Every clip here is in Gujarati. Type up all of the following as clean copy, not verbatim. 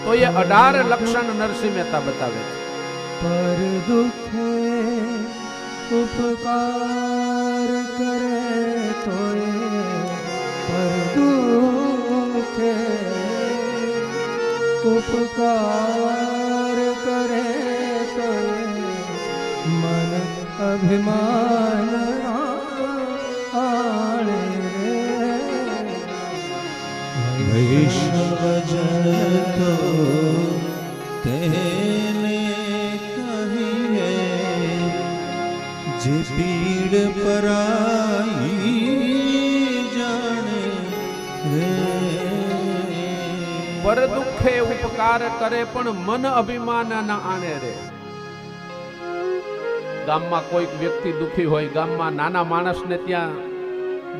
તો એ 18 લક્ષણ નરસિંહ મહેતા બતાવે છે. પર દુખે ઉપકાર કરે તોય, પર દુખે ઉપકાર કરે તોય, મન અભિમાન આણે રે. વૈષ્ણવજન તો તેને કહીએ, જે પીડ પરાઈ જાણે રે. પર દુખે ઉપકાર કરે પણ મન અભિમાન ના આણે રે. ગામમાં કોઈક વ્યક્તિ દુખી હોય, ગામમાં નાના માણસને ત્યાં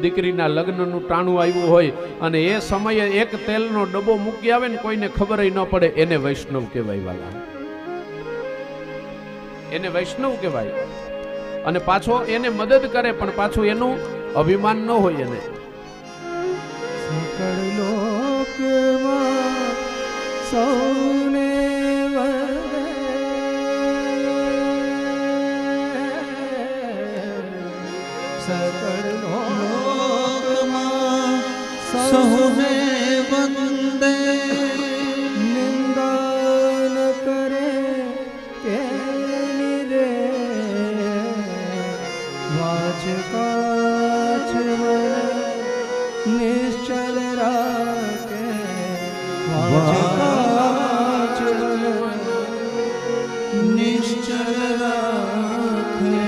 દીકરીના લગ્નનું ટાણું આવ્યું હોય અને એ સમયે એક તેલનો ડબ્બો મૂકી આવે ને કોઈને ખબર ન પડે, એને વૈષ્ણવ કહેવાય વાલા, એને વૈષ્ણવ કહેવાય. અને પાછો એને મદદ કરે પણ પાછું એનું અભિમાન ન હોય. એને સકળ લોકમાં સૌને વંદે, સકળ લોકમાં સૌને વંદે, નિંદા ન કરે કેની રે. વાચ કાચ નિશ્ચલ રાખે, વાચ કાચ નિશ્ચલ રાખે.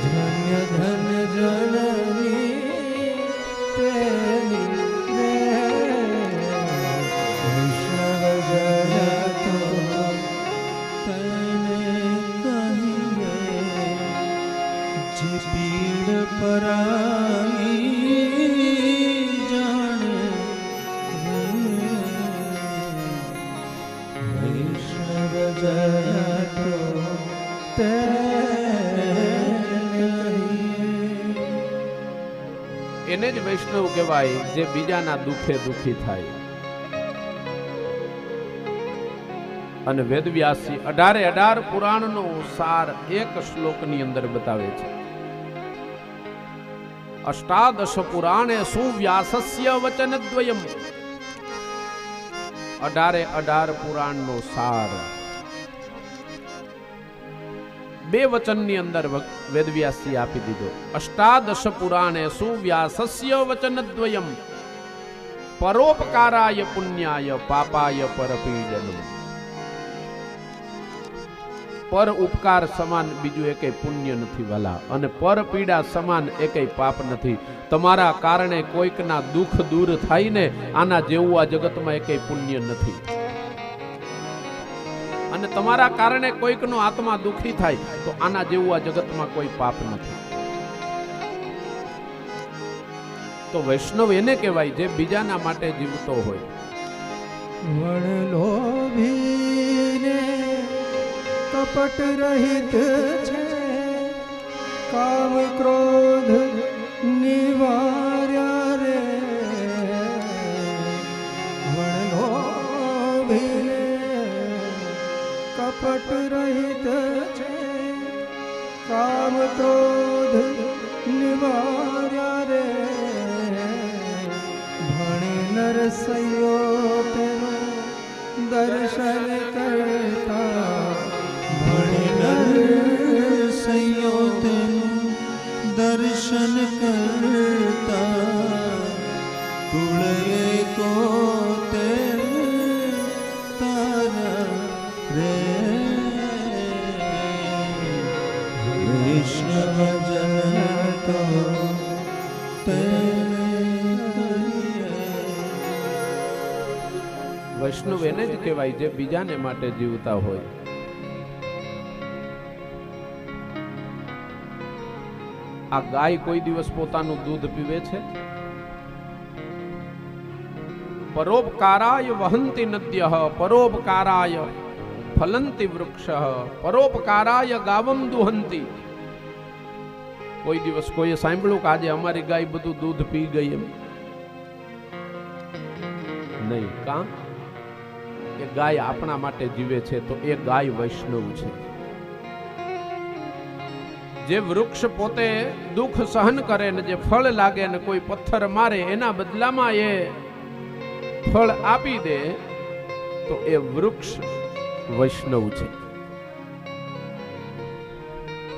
ધન્ય ધન જનની તેની રે. વૈષ્ણવ જન તો તેને કહીએ, જે પીડ પરાઈ જાણે રે. વૈષ્ણવ જન તો એને જ વૈષ્ણવ કહેવાય જે બીજાના દુખે દુખી થાય. અને વેદવ્યાસજી 18 પુરાણનો સાર એક શ્લોકની અંદર બતાવે છે. અષ્ટાદશ પુરાણેષુ વ્યાસસ્ય વચનદ્વયમ. 18 પુરાણનો સાર બે વચનની અંદર વેદવ્યાસજી આપી દીધો. અષ્ટાદશ પુરાણેષુ વ્યાસસ્ય વચનદ્વયમ, પરોપકારાય પુણ્યાય પાપાય પરપીડનમ. પર ઉપકાર સમાન બીજું એકેય પુણ્ય નથી વાલા, અને પર પીડા સમાન એકેય પાપ નથી. તમારા કારણે કોઈકના દુઃખ દૂર થાય ને, આના જેવું આ જગતમાં એકેય પુણ્ય નથી. અને તમારા કારણે કોઈકનો આત્મા દુઃખી થાય તો આના જેવું આ જગતમાં કોઈ પાપ નથી. તો વૈષ્ણવ એને કહેવાય જે બીજાના માટે જીવતો હોય. વણલોભીને કપટ રહિત છે, કામ ક્રોધ નિવાર્યા રે. વણલોભીને કપટ રહિત છે, કામ ક્રોધ નિવાર્યા રે. ભણી નરસૈયો તેનો દર્શન કરતા, ભણી નરસૈયો તેનું દર્શન કરતા, કુળે કો તે તારા રે. વૈષ્ણવ જન તો વૈષ્ણવ એને જ કહેવાય જે બીજાને માટે જીવતા હોય. આ ગાય કોઈ દિવસ પોતાનું દૂધ પીવે છે? પરોપકારાય વહંતિ નદ્યઃ, પરોપકારાય ફલંતિ વૃક્ષઃ, પરોપકારાય ગાવમ દુહંતિ. કોઈ દિવસ કોઈએ સાંભળ્યું કે આજે અમારી ગાય બધું દૂધ પી ગઈ? એમ નહીં. કાં એ ગાય આપણા માટે જીવે છે તો એ ગાય વૈષ્ણવ છે. જે વૃક્ષ પોતે દુઃખ સહન કરે ને જે ફળ લાગે ને કોઈ પથ્થર મારે એના બદલામાં એ ફળ આપી દે તો એ વૃક્ષ વૈષ્ણવ છે.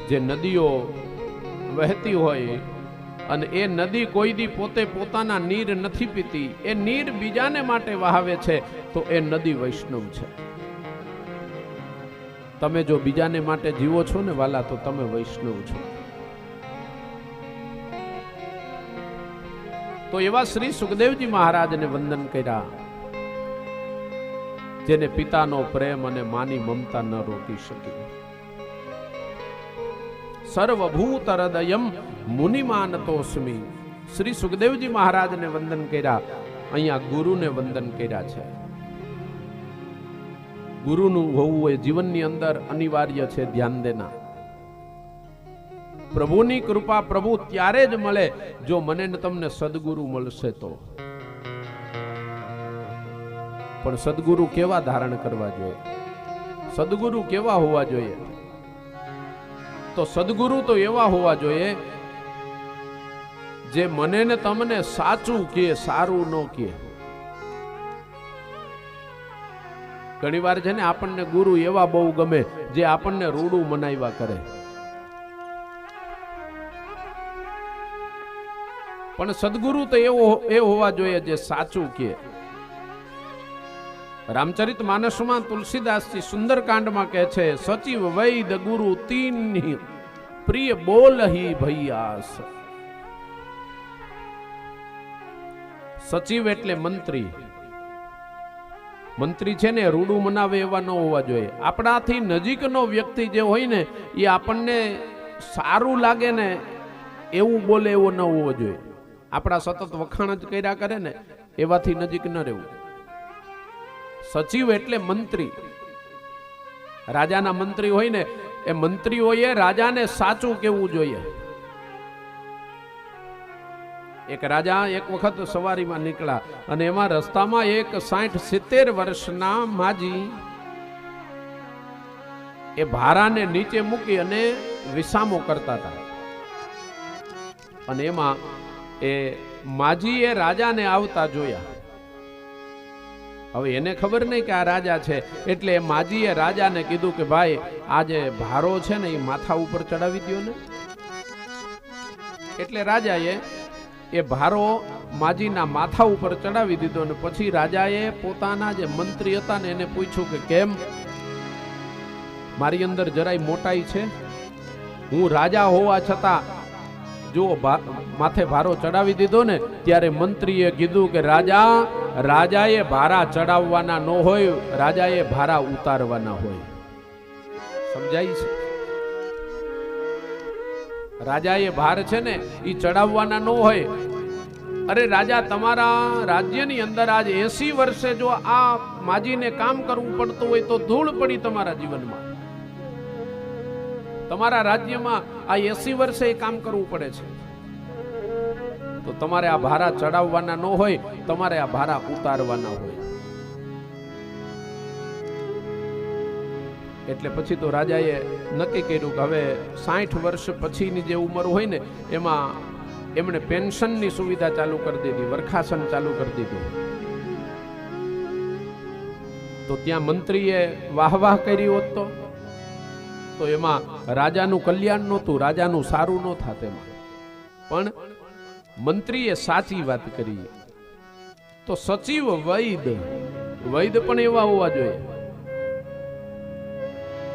જે નદીઓ વહેતી હોય અને એ નદી કોઈ દી પોતે પોતાના નીર નથી પીતી, એ નીર બીજાને માટે વહાવે છે તો એ નદી વૈષ્ણવ છે. તમે જો બીજાને માટે જીવો છો ને વાલા તો તમે વૈષ્ણવ છો. તો એવા શ્રી સુખદેવજી મહારાજને વંદન કર્યા, જેને પિતાનો પ્રેમ અને માની મમતા ન રોકી શકી. સર્વભૂત હૃદયમ મુનિમાનતોસ્મિ. શ્રી સુખદેવજી મહારાજને વંદન કર્યા, અહીંયા ગુરુને વંદન કર્યા છે. ગુરુનું હોવું એ જીવનની અંદર અનિવાર્ય છે. ધ્યાન દેના. પ્રભુની કૃપા પ્રભુ ત્યારે જ મળે જો મને ને તમને સદગુરુ મળશે તો. પણ સદગુરુ કેવા ધારણ કરવા જોઈએ? સદગુરુ કેવા હોવા જોઈએ? તો સદગુરુ તો એવા હોવા જોઈએ જે મને ને તમને સાચું કે, સારું ન કે. ઘણી વાર છે ને આપણને ગુરુ એવા બહુ ગમે જે આપણને રૂડું મનાવ્યા કરે. પણ સદગુરુ તો એ હોવા જોઈએ જે સાચું કે. રામચરિત માનસમાં તુલસીદાસજી સુંદરકાંડમાં કહે છે, સચિવ વૈદ ગુરુ તીન પ્રિય બોલહી ભૈયાસ. સચિવ એટલે મંત્રી. મંત્રી છે ને રૂડું મનાવે એવા ન હોવા જોઈએ. આપણાથી નજીકનો વ્યક્તિ જે હોય ને એ આપણને સારું લાગે ને એવું બોલે એવો ન હોવો જોઈએ. આપણા સતત વખાણ જ કર્યા કરે ને એવાથી નજીક ન રહેવું. સચિવ એટલે મંત્રી. રાજાના મંત્રી હોય ને એ મંત્રીઓએ રાજાને સાચું કહેવું જોઈએ. એક રાજા એક વખત સવારીમાં નીકળ્યા અને એમાં રસ્તામાં એક 60-70 વર્ષના માજી એ ભારાને નીચે મૂકી અને વિસામો કરતા હતા. અને એમાં એ માજીએ રાજાને આવતા જોયા. હવે એને ખબર નહીં કે આ રાજા છે, એટલે માજીએ રાજાને કીધું કે ભાઈ આ જે ભારો છે ને એ માથા ઉપર ચડાવી દો ને. એટલે રાજાએ એ ભારો માજીના માથા ઉપર ચડાવી દીધો અને પછી રાજાએ પોતાના જે મંત્રી હતા ને એને પૂછ્યું કે કેમ, મારી અંદર જરાય મોટાઈ છે? હું રાજા હોવા છતાં જો માથે ભારો ચડાવી દીધો ને ત્યારે મંત્રીએ કીધું કે રાજાએ ભારા ચડાવવાના ન હોય, રાજાએ ભારા ઉતારવાના હોય. સમજાય છે? રાજાએ ભાર છે ને એ ચડાવવાના ન હોય. અરે રાજા, તમારા રાજ્યની અંદર આજ 80 વર્ષે જો આ માજીને કામ કરવું પડતું હોય તો ધૂળ પડી તમારા જીવનમાં. તમારા રાજ્યમાં આ 80 વર્ષે કામ કરવું પડે છે. તો તમારે આ ભારા ચડાવવાના ન હોય, તમારે આ ભારા ઉતારવાના હોય. એટલે પછી તો રાજાએ નક્કી કર્યું કે હવે 60 વર્ષ પછીની જે ઉંમર હોય ને એમાં એમણે પેન્શનની સુવિધા ચાલુ કરી દીધી, વરખાસન ચાલુ કરી દીધું. તો ત્યાં મંત્રીએ વાહ કરી હોત તો એમાં રાજાનું કલ્યાણ નહોતું, રાજાનું સારું ન થાત એમાં. પણ મંત્રીએ સાચી વાત કરી. તો સચિવ વૈદ પણ એવા હોવા જોઈએ.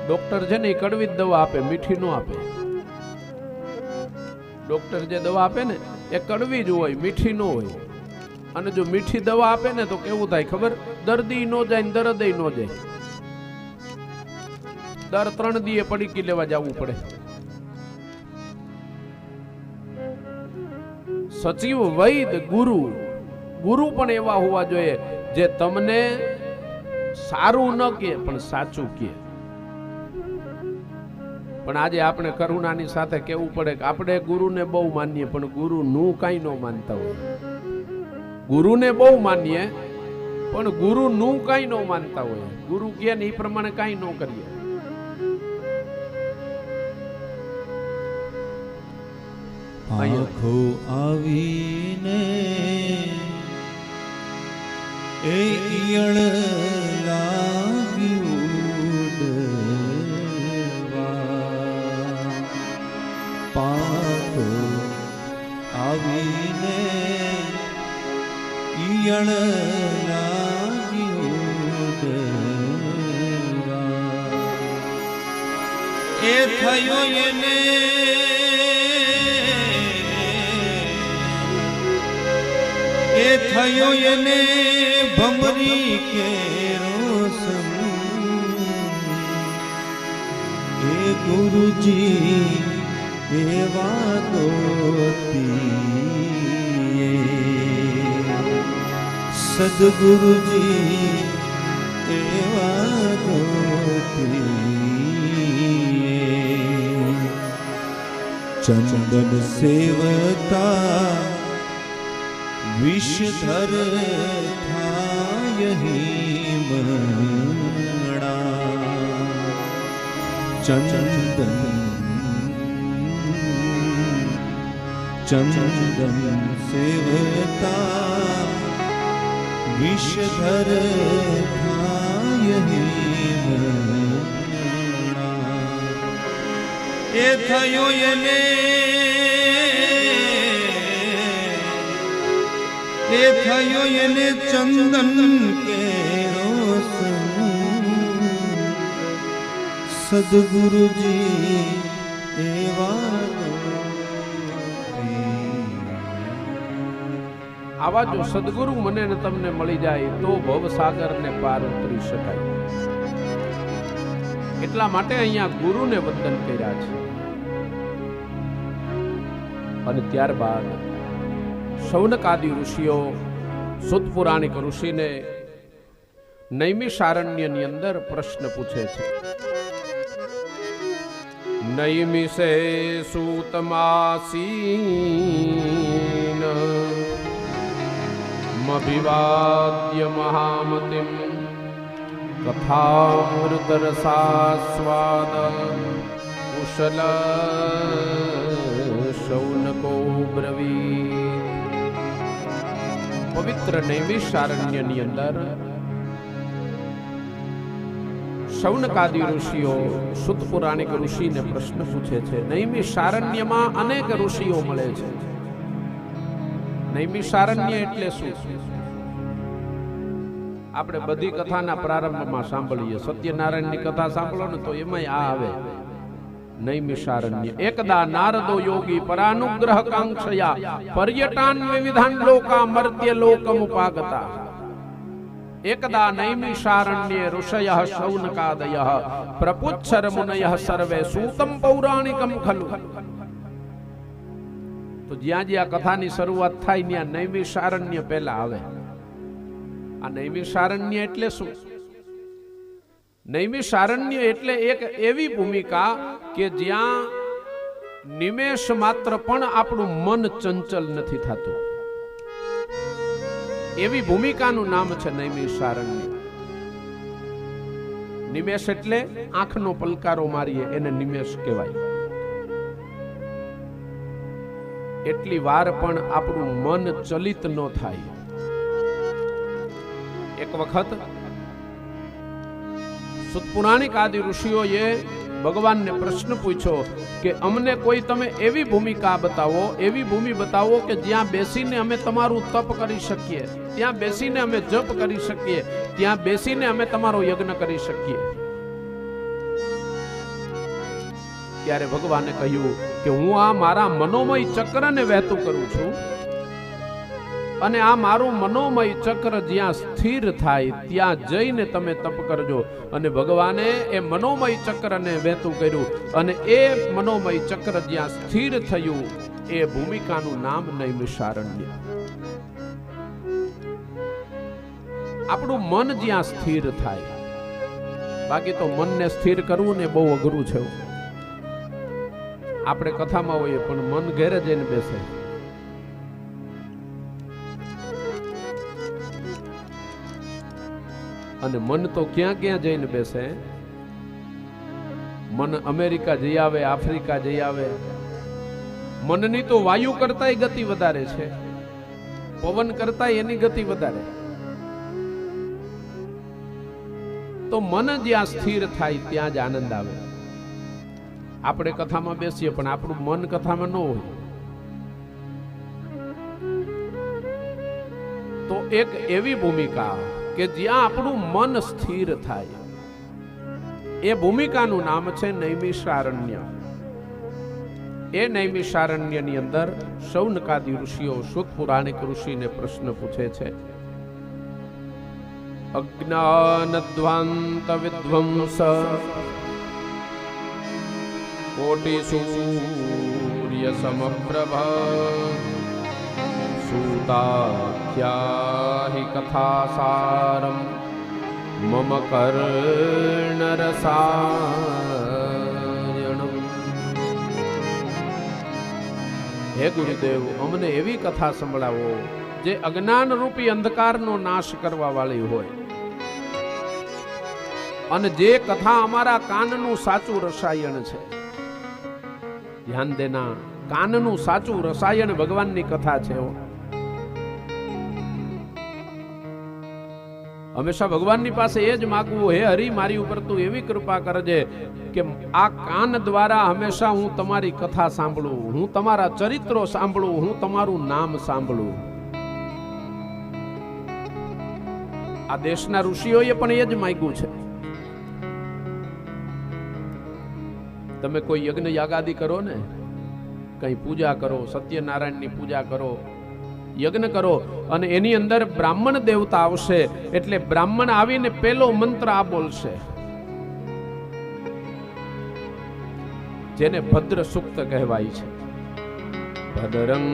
ડોક્ટર છે ને એ કડવી જ દવા આપે, મીઠી ન આપે. ડોક્ટર જે દવા આપે ને એ કડવી જ હોય, મીઠી ન હોય. અને જો મીઠી દવા આપે ને તો કેવું થાય ખબર? દર્દી ન જાય ને દર્દય ન જાય. દર 3 દીએ પડીકી લેવા જવું પડે. સચિવ વૈદ ગુરુ પણ એવા હોવા જોઈએ જે તમને સારું ન કહે પણ સાચું કહે. પણ આજે આપણે કરુણાની સાથે કહેવું પડે કે આપણે ગુરુને બહુ માનીએ પણ ગુરુનું કાંઈ ન માનતા હોય. ગુરુને બહુ માનીએ પણ ગુરુ નું કઈ ન માનતા હોય, ગુરુ કે ને એ પ્રમાણે કઈ ન કરીએ. આંખો આવીને એ ઈયળ લાગ્યું પાંખો આવીને ઈયળ લાગ્યું એ થયો એને એ થયો એને ભમરી કેરો એ ગુરુજી એવા ગોતી સદગુરુજી એવા ગોતી ચંદન સેવતા વિષધર થાય હિમણા ચંદન સેવતા વિષધર થાય હિમણા એ થયો એને એ થયો એને ચંદન કેરો સદગુરુજી એવા આવા જો સદગુરુ મને ને તમને મળી જાય તો ભવસાગર ને પાર ઉતરી શકાય. એટલા માટે અહીંયા ગુરુને વંદન કર્યા છે. અને ત્યારબાદ શૌનકાદિ ઋષિઓ સુત પુરાણિક ઋષિને નૈમિષારણ્યની અંદર પ્રશ્ન પૂછે છે. નૈમિષે સૂતમાસીન મભિવાદ્ય મહામતિમ કથામૃતરસાસ્વાદ કુશલ શૌનકો બ્રવીત. પવિત્ર નૈમિષારણ્યની અંદર શૌનકાદિ ઋષિઓ સુત પુરાણિક ઋષિને પ્રશ્ન પૂછે છે. નૈમિષારણ્યમાં અનેક ઋષિઓ મળે છે. નૈમિષારણ્ય એટલે શું? આપણે બધી કથાના પ્રારંભમાં સાંભળીએ. સત્યનારાયણની કથા સાંભળો ને તો એમાંય આ આવે નૈમિષારણ્ય. એકદા નારદો યોગી પરાનુગ્રહ કાંક્ષયા પર્યટાન વિવિધાન લોકા મર્ત્ય લોકમુપાગતા. એકદા નૈમિષારણ્યે ઋષયઃ શૌનકાદયઃ પ્રપુચ્છર મુનયઃ સર્વે સૂતમ પૌરાણિકમ ખલુ. તો જ્યાં જ્યાં કથાની શરૂઆત થાય ત્યાં નૈમિષારણ્ય પહેલા આવે. આ નૈમિષારણ્ય એટલે શું? નૈમિષારણ્ય એટલે એક એવી ભૂમિકા કે જ્યાં નિમેષ માત્ર પણ આપણું મન ચંચલ નથી થતું. એવી ભૂમિકાનું નામ છે નૈમિષારણ્ય. નિમેષ એટલે આંખનો પલકારો મારીએ એને નિમેષ કહેવાય. એટલી વાર પણ આપણું મન ચલિત ન થાય. એક વખત સુત પુરાણિક આદિ ઋષિઓએ ભગવાનને પ્રશ્ન પૂછ્યો કે અમને કોઈ તમે એવી ભૂમિકા બતાવો, એવી ભૂમિ બતાવો કે જ્યાં બેસીને અમે તમારું તપ કરી શકીએ, ત્યાં બેસીને અમે જપ કરી શકીએ, ત્યાં બેસીને અમે તમારો યજ્ઞ કરી શકીએ. ત્યારે ભગવાને કહ્યું કે હું આ મારા મનોમય ચક્રને વહેતું કરું છું અને આ મારું મનોમય ચક્ર જ્યાં સ્થિર થાય ત્યાં જઈને તમે તપ કરજો. અને ભગવાને એ મનોમય ચક્રને વહેતું કર્યું અને એ મનોમય ચક્ર જ્યાં સ્થિર થયું એ ભૂમિકાનું નામ નૈમિષારણ્ય. આપણું મન જ્યાં સ્થિર થાય. બાકી તો મનને સ્થિર કરવું ને બહુ અઘરું છે. આપણે કથામાં હોઈએ પણ મન ઘેરે જઈને બેસે. અને મન તો ક્યાં ક્યાં જઈને બેસે. મન અમેરિકા જઈ આવે, આફ્રિકા જઈ આવે. મનની તો વાયુ કરતાય ગતિ વધારે છે, પવન કરતા એની ગતિ વધારે. તો મન જ્યાં સ્થિર થાય ત્યાં જ આનંદ આવે. આપણે કથામાં બેસીએ પણ આપણું મન કથામાં ન હોય. તો એક એવી ભૂમિકા કે જ્યાં આપણું મન સ્થિર થાય, એ ભૂમિકાનું નામ છે નૈમિષારણ્ય. એ નૈમિષારણ્યની અંદર શૌનકાદિ ઋષિઓ શુદ્ધ પુરાણિક ઋષિને પ્રશ્ન પૂછે છે. અજ્ઞાનધ્વાંત વિધ્વંસ કોટિ સૂર્ય સમપ્રભ સૂતાખ્યાહિ કથાસારમ મમ કર્ણરસાયણમ. હે ગુરુદેવ, અમને એવી કથા સંભળાવો જે અજ્ઞાન રૂપી અંધકારનો નાશ કરવા વાળી હોય, અને જે કથા અમારા કાનનું સાચું રસાયણ છે. ધ્યાન દેના, કાનનું સાચું રસાયણ ભગવાનની કથા છે. હંમેશા ભગવાનની પાસે એ જ માગવું, હે હરિ મારી ઉપર તું એવી કૃપા કરજે કે આ કાન દ્વારા હંમેશા હું તમારી કથા સાંભળું, હું તમારા ચરિત્રો સાંભળું, હું તમારું નામ સાંભળું. આ દેશના ઋષિઓએ પણ એ જ માંગ્યું છે. તમે કોઈ યજ્ઞ યાગાદી કરો ને, કઈ પૂજા કરો, સત્યનારાયણની પૂજા કરો, યજ્ઞ કરો, અને એની અંદર બ્રાહ્મણ દેવતા આવશે, એટલે બ્રાહ્મણ આવીને પેલો મંત્ર આ બોલશે, જેને ભદ્ર સૂક્ત કહેવાય છે. ભદ્રં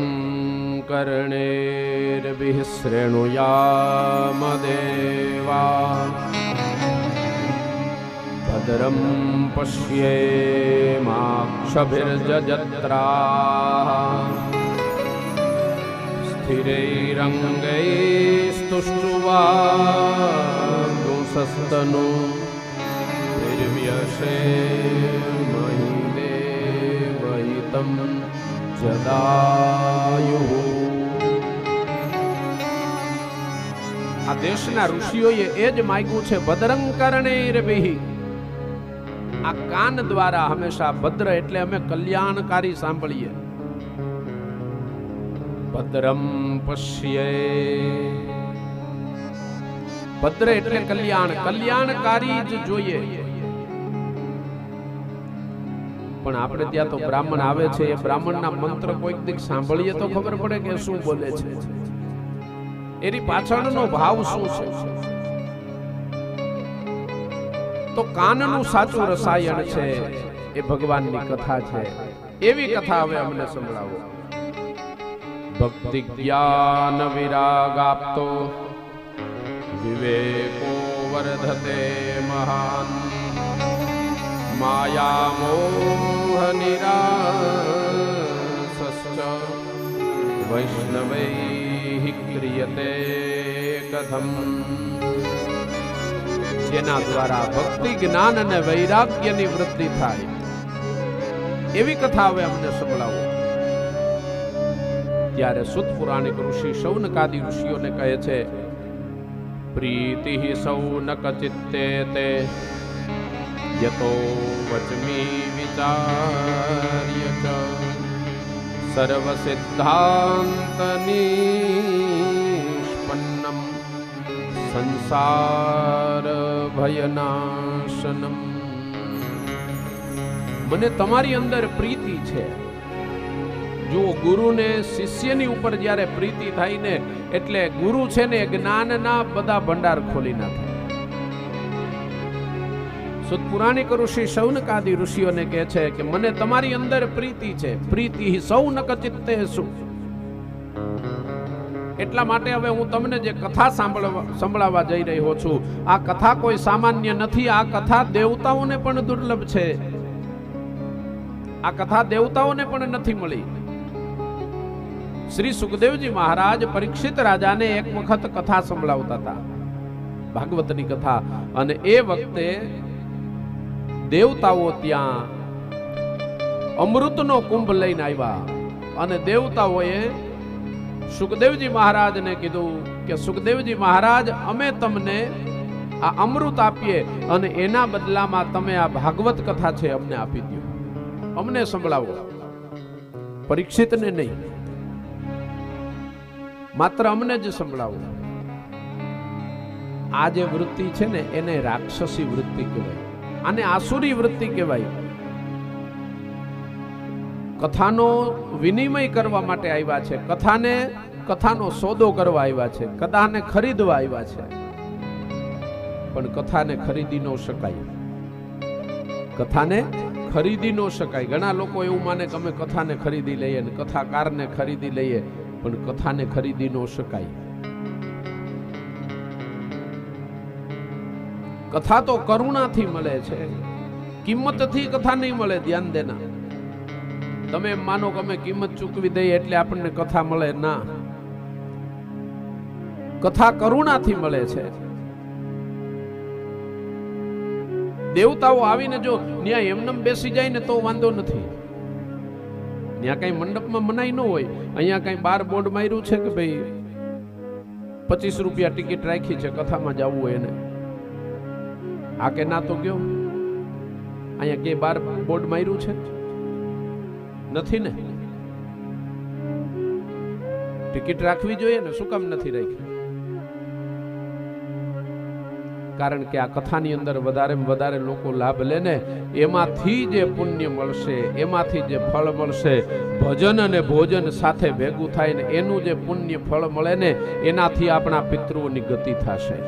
કર્ણેર્ભિઃ શ્રેણુયામ દેવા ભદ્રં પશ્યેમાક્ષભિર્જજત્રાઃ સ્થિરૈરંગૈસ્તુષ્ટુવાગુંસસ્તનુ નિર્વ્યસેમહિદેવહિતં જદાયુઃ. આ દેશના ઋષિઓએ એ જ માંગ્યું છે. ભદ્રં કર્ણૈર્ભિઃ, આ કાન દ્વારા હંમેશા ભદ્ર એટલે અમે કલ્યાણકારી સાંભળીએ. ભદ્રમ પશ્યે, ભદ્ર એટલે કલ્યાણ, કલ્યાણકારી જ જોઈએ. પણ આપણે ત્યાં તો બ્રાહ્મણ આવે છે, એ બ્રાહ્મણના મંત્ર કોઈક દીક સાંભળીએ તો ખબર પડે કે શું બોલે છે, એની પાછળનો ભાવ શું છે. તો કાનનું સાચું રસાયણ છે એ ભગવાનની કથા છે. એવી કથા હવે અમને સંભળાવો. ભક્તિ જ્ઞાન વિરાગાપ્તો વિવેકો વર્ધતે મહાન માયા મોહ નિરાસશ્ચ વૈષ્ણવૈઃ ક્રિયતે કથમ. જેના દ્વારા ભક્તિ જ્ઞાન અને વૈરાગ્યની વૃદ્ધિ થાય એવી કથા હવે અમને સંભળાવો. ત્યારે શુદ્ધ પુરાણિક ઋષિ શૌનકાદિ ઋષિઓને કહે છે, પ્રીતિ શૌનક ચિત્તે તે યતો વચમી વિચાર્ય ચ સર્વ સિદ્ધાંત નિષ્પન્નમ સંસાર ભયનાશનમ. મને તમારી અંદર પ્રીતિ છે. જો ગુરુને શિષ્યની ઉપર જ્યારે પ્રીતિ થાય ને, એટલે ગુરુ છે ને જ્ઞાનના બધા ભંડાર ખોલી નાખે. શુદ્ધ પુરાણિક ઋષિ શૌનકાદિ ઋષિઓને કહે છે કે મને તમારી અંદર પ્રીતિ છે. પ્રીતિ શૌનક ચિત્તેષુ. એટલા માટે હવે હું તમને જે કથા સંભળાવવા જઈ રહ્યો છું, આ કથા કોઈ સામાન્ય નથી. આ કથા દેવતાઓને પણ દુર્લભ છે. આ કથા દેવતાઓને પણ નથી મળી. શ્રી સુખદેવજી મહારાજ પરીક્ષિત રાજાને એક વખત કથા સંભળાવતા હતા. ભાગવતની કથા. અને એ વખતે દેવતાઓ ત્યાં અમૃતનો કુંભ લઈને આવ્યા અને દેવતાઓએ સુખદેવજી મહારાજને કીધું કે સુખદેવજી મહારાજ, અમે તમને આ અમૃત આપીએ અને એના બદલામાં તમે આ ભાગવત કથા છે અમને આપી દો, અમને સંભળાવો. પરીક્ષિતને નહીં, માત્ર અમને જ સંભળાવો. આ જે વૃત્તિ છે ને એને રાક્ષસી વૃત્તિ કહેવાય, આને આસુરી વૃત્તિ કહેવાય. કથાનો વિનિમય કરવા માટે આવ્યા છે, કથાનો સોદો કરવા આવ્યા છે, કથાને ખરીદવા આવ્યા છે. પણ કથાને ખરીદી ન શકાય, કથાને ખરીદી ન શકાય. ઘણા લોકો એવું માને કે અમે કથાને ખરીદી લઈએ ને કથાકારને ખરીદી લઈએ, પણ કથાને ખરીદી ન શકાય. કથા તો કરુણાથી મળે છે, કિંમતથી કથા નહીં મળે. ધ્યાન દેના. તમે એમ માનો કે અમે કિંમત ચૂકવી દઈએ એટલે આપણને કથા મળે, ના. કથા કરુણાથી મળે છે. દેવતાઓ આવીને જો ન્યાય એમનેમ બેસી જાય ને તો વાંધો નથી. ત્યાં કઈ મંડપમાં મનાઈ ન હોય. અહીંયા કઈ બાર બોર્ડ માર્યું છે કે ભાઈ 25 રૂપિયા ટિકિટ રાખી છે કથામાં જવું હોય એને, આ કે ના તો ગયો. અહીંયા કે બાર બોર્ડ માર્યું છે નથી ને? ટિકિટ રાખવી જોઈએ ને, શું કામ નથી રાખી? કારણ કે આ કથાની અંદર વધારે લોકો લાભ લે ને, એમાંથી જે પુણ્ય મળશે, એમાંથી જે ફળ મળશે, ભજન અને ભોજન સાથે ભેગું થાય ને એનું જે પુણ્ય ફળ મળે ને, એનાથી આપણા પિતૃઓની ગતિ થશે.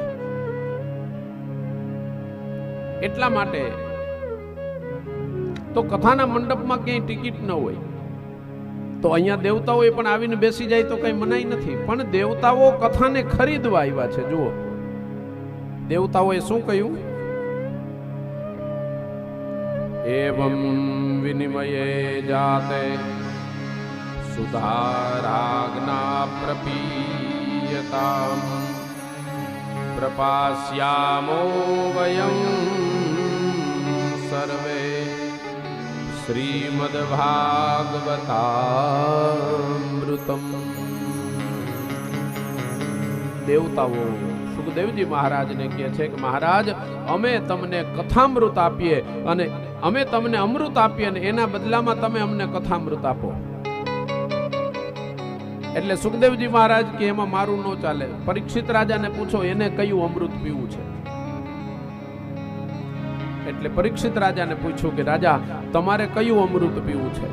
એટલા માટે તો કથાના મંડપમાં ક્યાંય ટિકિટ ન હોય તો અહીંયા દેવતાઓ પણ આવીને બેસી જાય તો કઈ મનાઈ નથી. પણ દેવતાઓ કથાને ખરીદવા આવ્યા છે. જુઓ, દેવતાઓએ શું કહ્યું? એવં વિનિમયે જાતે સુધારાગ્ના પ્રપીયતામ પ્રપાસ્યામો વયં સર્વે શ્રીમદ્ભાગવતામૃતમ. દેવતાઓ સુખદેવજી મહારાજને કહે છે કે મહારાજ, અમે તમને કથામૃત આપીએ અને અમે તમને અમૃત આપીએ અને એના બદલામાં તમે અમને કથામૃત આપો. એટલે સુખદેવજી મહારાજ કે એમાં મારું ન ચાલે. પરીક્ષિત રાજાને પૂછો એને કયું અમૃત પીવું છે. એટલે પરીક્ષિત રાજાને પૂછ્યું કે રાજા, તમારે કયું અમૃત પીવું છે?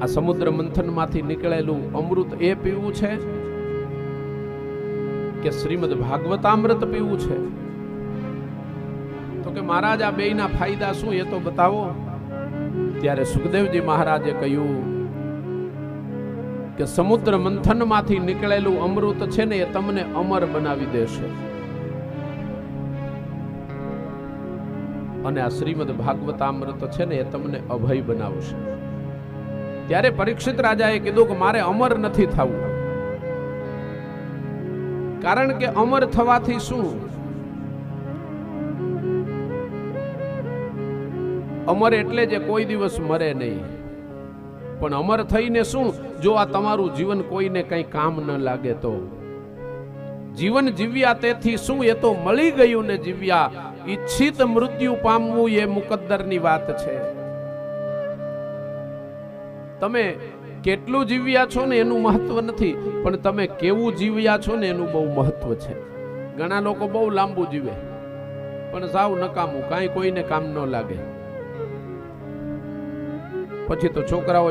આ સમુદ્ર મંથન માંથી નીકળેલું અમૃત એ પીવું છે કે શ્રીમદ ભાગવતામૃત પીવું છે? તો કે મહારાજ, આ બેયના ફાયદા શું એ તો બતાવો. ત્યારે સુખદેવજી મહારાજે કહ્યું કે સમુદ્ર મંથન માંથી નીકળેલું અમૃત છે ને એ તમને અમર બનાવી દેશે, અને આ શ્રીમદ ભાગવતામૃત છે ને એ તમને અભય બનાવશે. ત્યારે પરીક્ષિત રાજાએ કીધું કે મારે અમર નથી થવું. કારણ કે અમર થવાથી શું? અમર એટલે જે કોઈ દિવસ મરે નહીં. પણ અમર થઈને શું? જો આ તમારું જીવન કોઈને કઈ કામ ન લાગે તો. જીવન જીવ્યા તેથી શું? એ તો મળી ગયું ને જીવ્યા. ઈચ્છિત મૃત્યુ પામવું એ મુકદ્દરની વાત છે. તમે કેટલું જીવ્યા છો ને એનું મહત્વ નથી, પણ તમે કેવું જીવ્યા છો ને એનું બહુ મહત્વ છે. ઘણા લોકો બહુ લાંબુ જીવે પણ સાવ નકામું, કાંઈ કોઈને કામ ન લાગે. પછી તો છોકરાઓ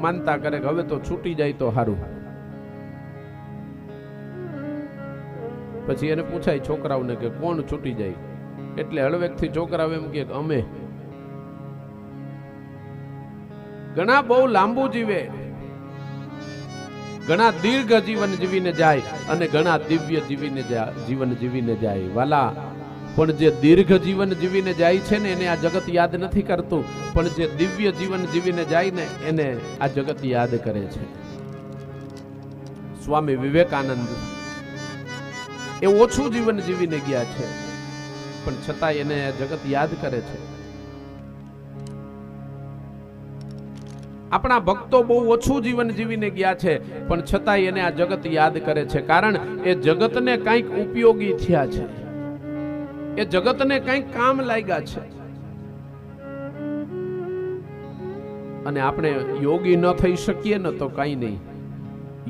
માનતા કરે કે હવે તો છૂટી જાય તો સારું. પછી એને પૂછાય છોકરાઓને કે કોણ છૂટી જાય? એટલે હળવેકથી છોકરાઓ એમ કે અમે. ઘણા બહુ લાંબુ જીવે, ઘણા દીર્ઘ જીવન જીવીને જાય અને ઘણા દિવ્ય જીવીને જીવન જીવીને જાય. વાલા, પણ જે દીર્ઘ જીવન જીવીને જાય છે ને એને આ જગત યાદ નથી કરતું, પણ જે દિવ્ય જીવન જીવીને જાય ને એને આ જગત યાદ કરે છે. સ્વામી વિવેકાનંદ એ ઓછું જીવન જીવીને ગયા છે, પણ છતાં એને જગત યાદ કરે છે. આપણા ભક્તો બહુ ઓછું જીવન જીવીને ગયા છે, પણ છતાં એને આ જગત યાદ કરે છે, કારણ એ જગતને કંઈક ઉપયોગી થયા છે, એ જગતને કંઈક કામ લાગ્યા છે. અને આપણે યોગી ન થઈ શકીએ ને તો કઈ નહીં,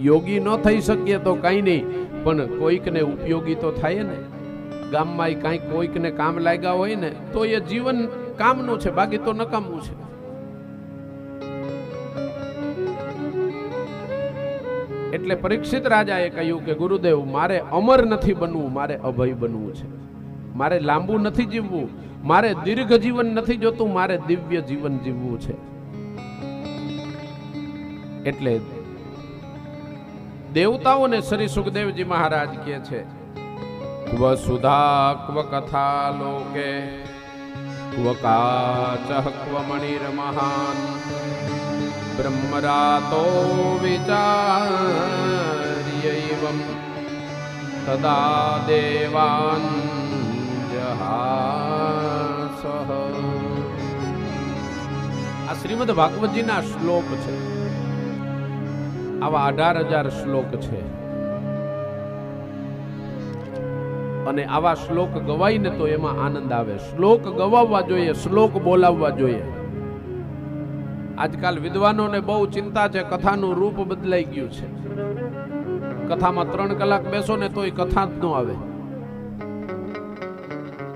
યોગી ન થઈ શકીએ તો કઈ નહીં, પણ કોઈકને ઉપયોગી તો થાય ને. ગામમાં કાંઈક કોઈકને કામ લાગ્યા હોય ને તો એ જીવન કામનું છે, બાકી તો નકામું છે. એટલે પરીક્ષિત રાજાએ કહ્યું કે ગુરુદેવ, મારે અમર નથી બનવું, મારે અભય બનવું છે. મારે લાંબુ નથી જીવવું, મારે દીર્ઘ જીવન નથી જોતું, મારે દિવ્ય જીવન જીવવું છે. એટલે દેવતાઓને શ્રી સુખદેવજી મહારાજ કહે છે, ક્વ સુધા ક્વ કથા લોકે ક્વ કાચઃ ક્વ મણિર મહાન બ્રહ્મરાતો વિચાર્યૈવં તદા દેવાન જહાસઃ. આ શ્રીમદ ભાગવતજીના શ્લોક છે. આવા 18,000 શ્લોક છે, અને આવા શ્લોક ગવાય ને તો એમાં આનંદ આવે. શ્લોક ગવાવવા જોઈએ, શ્લોક બોલાવવા જોઈએ. આજકાલ વિદ્વાનોને બહુ ચિંતા છે, કથાનું રૂપ બદલાઈ ગયું છે. કથામાં 3 કલાક બેસો ને તોય કથા જ ન આવે.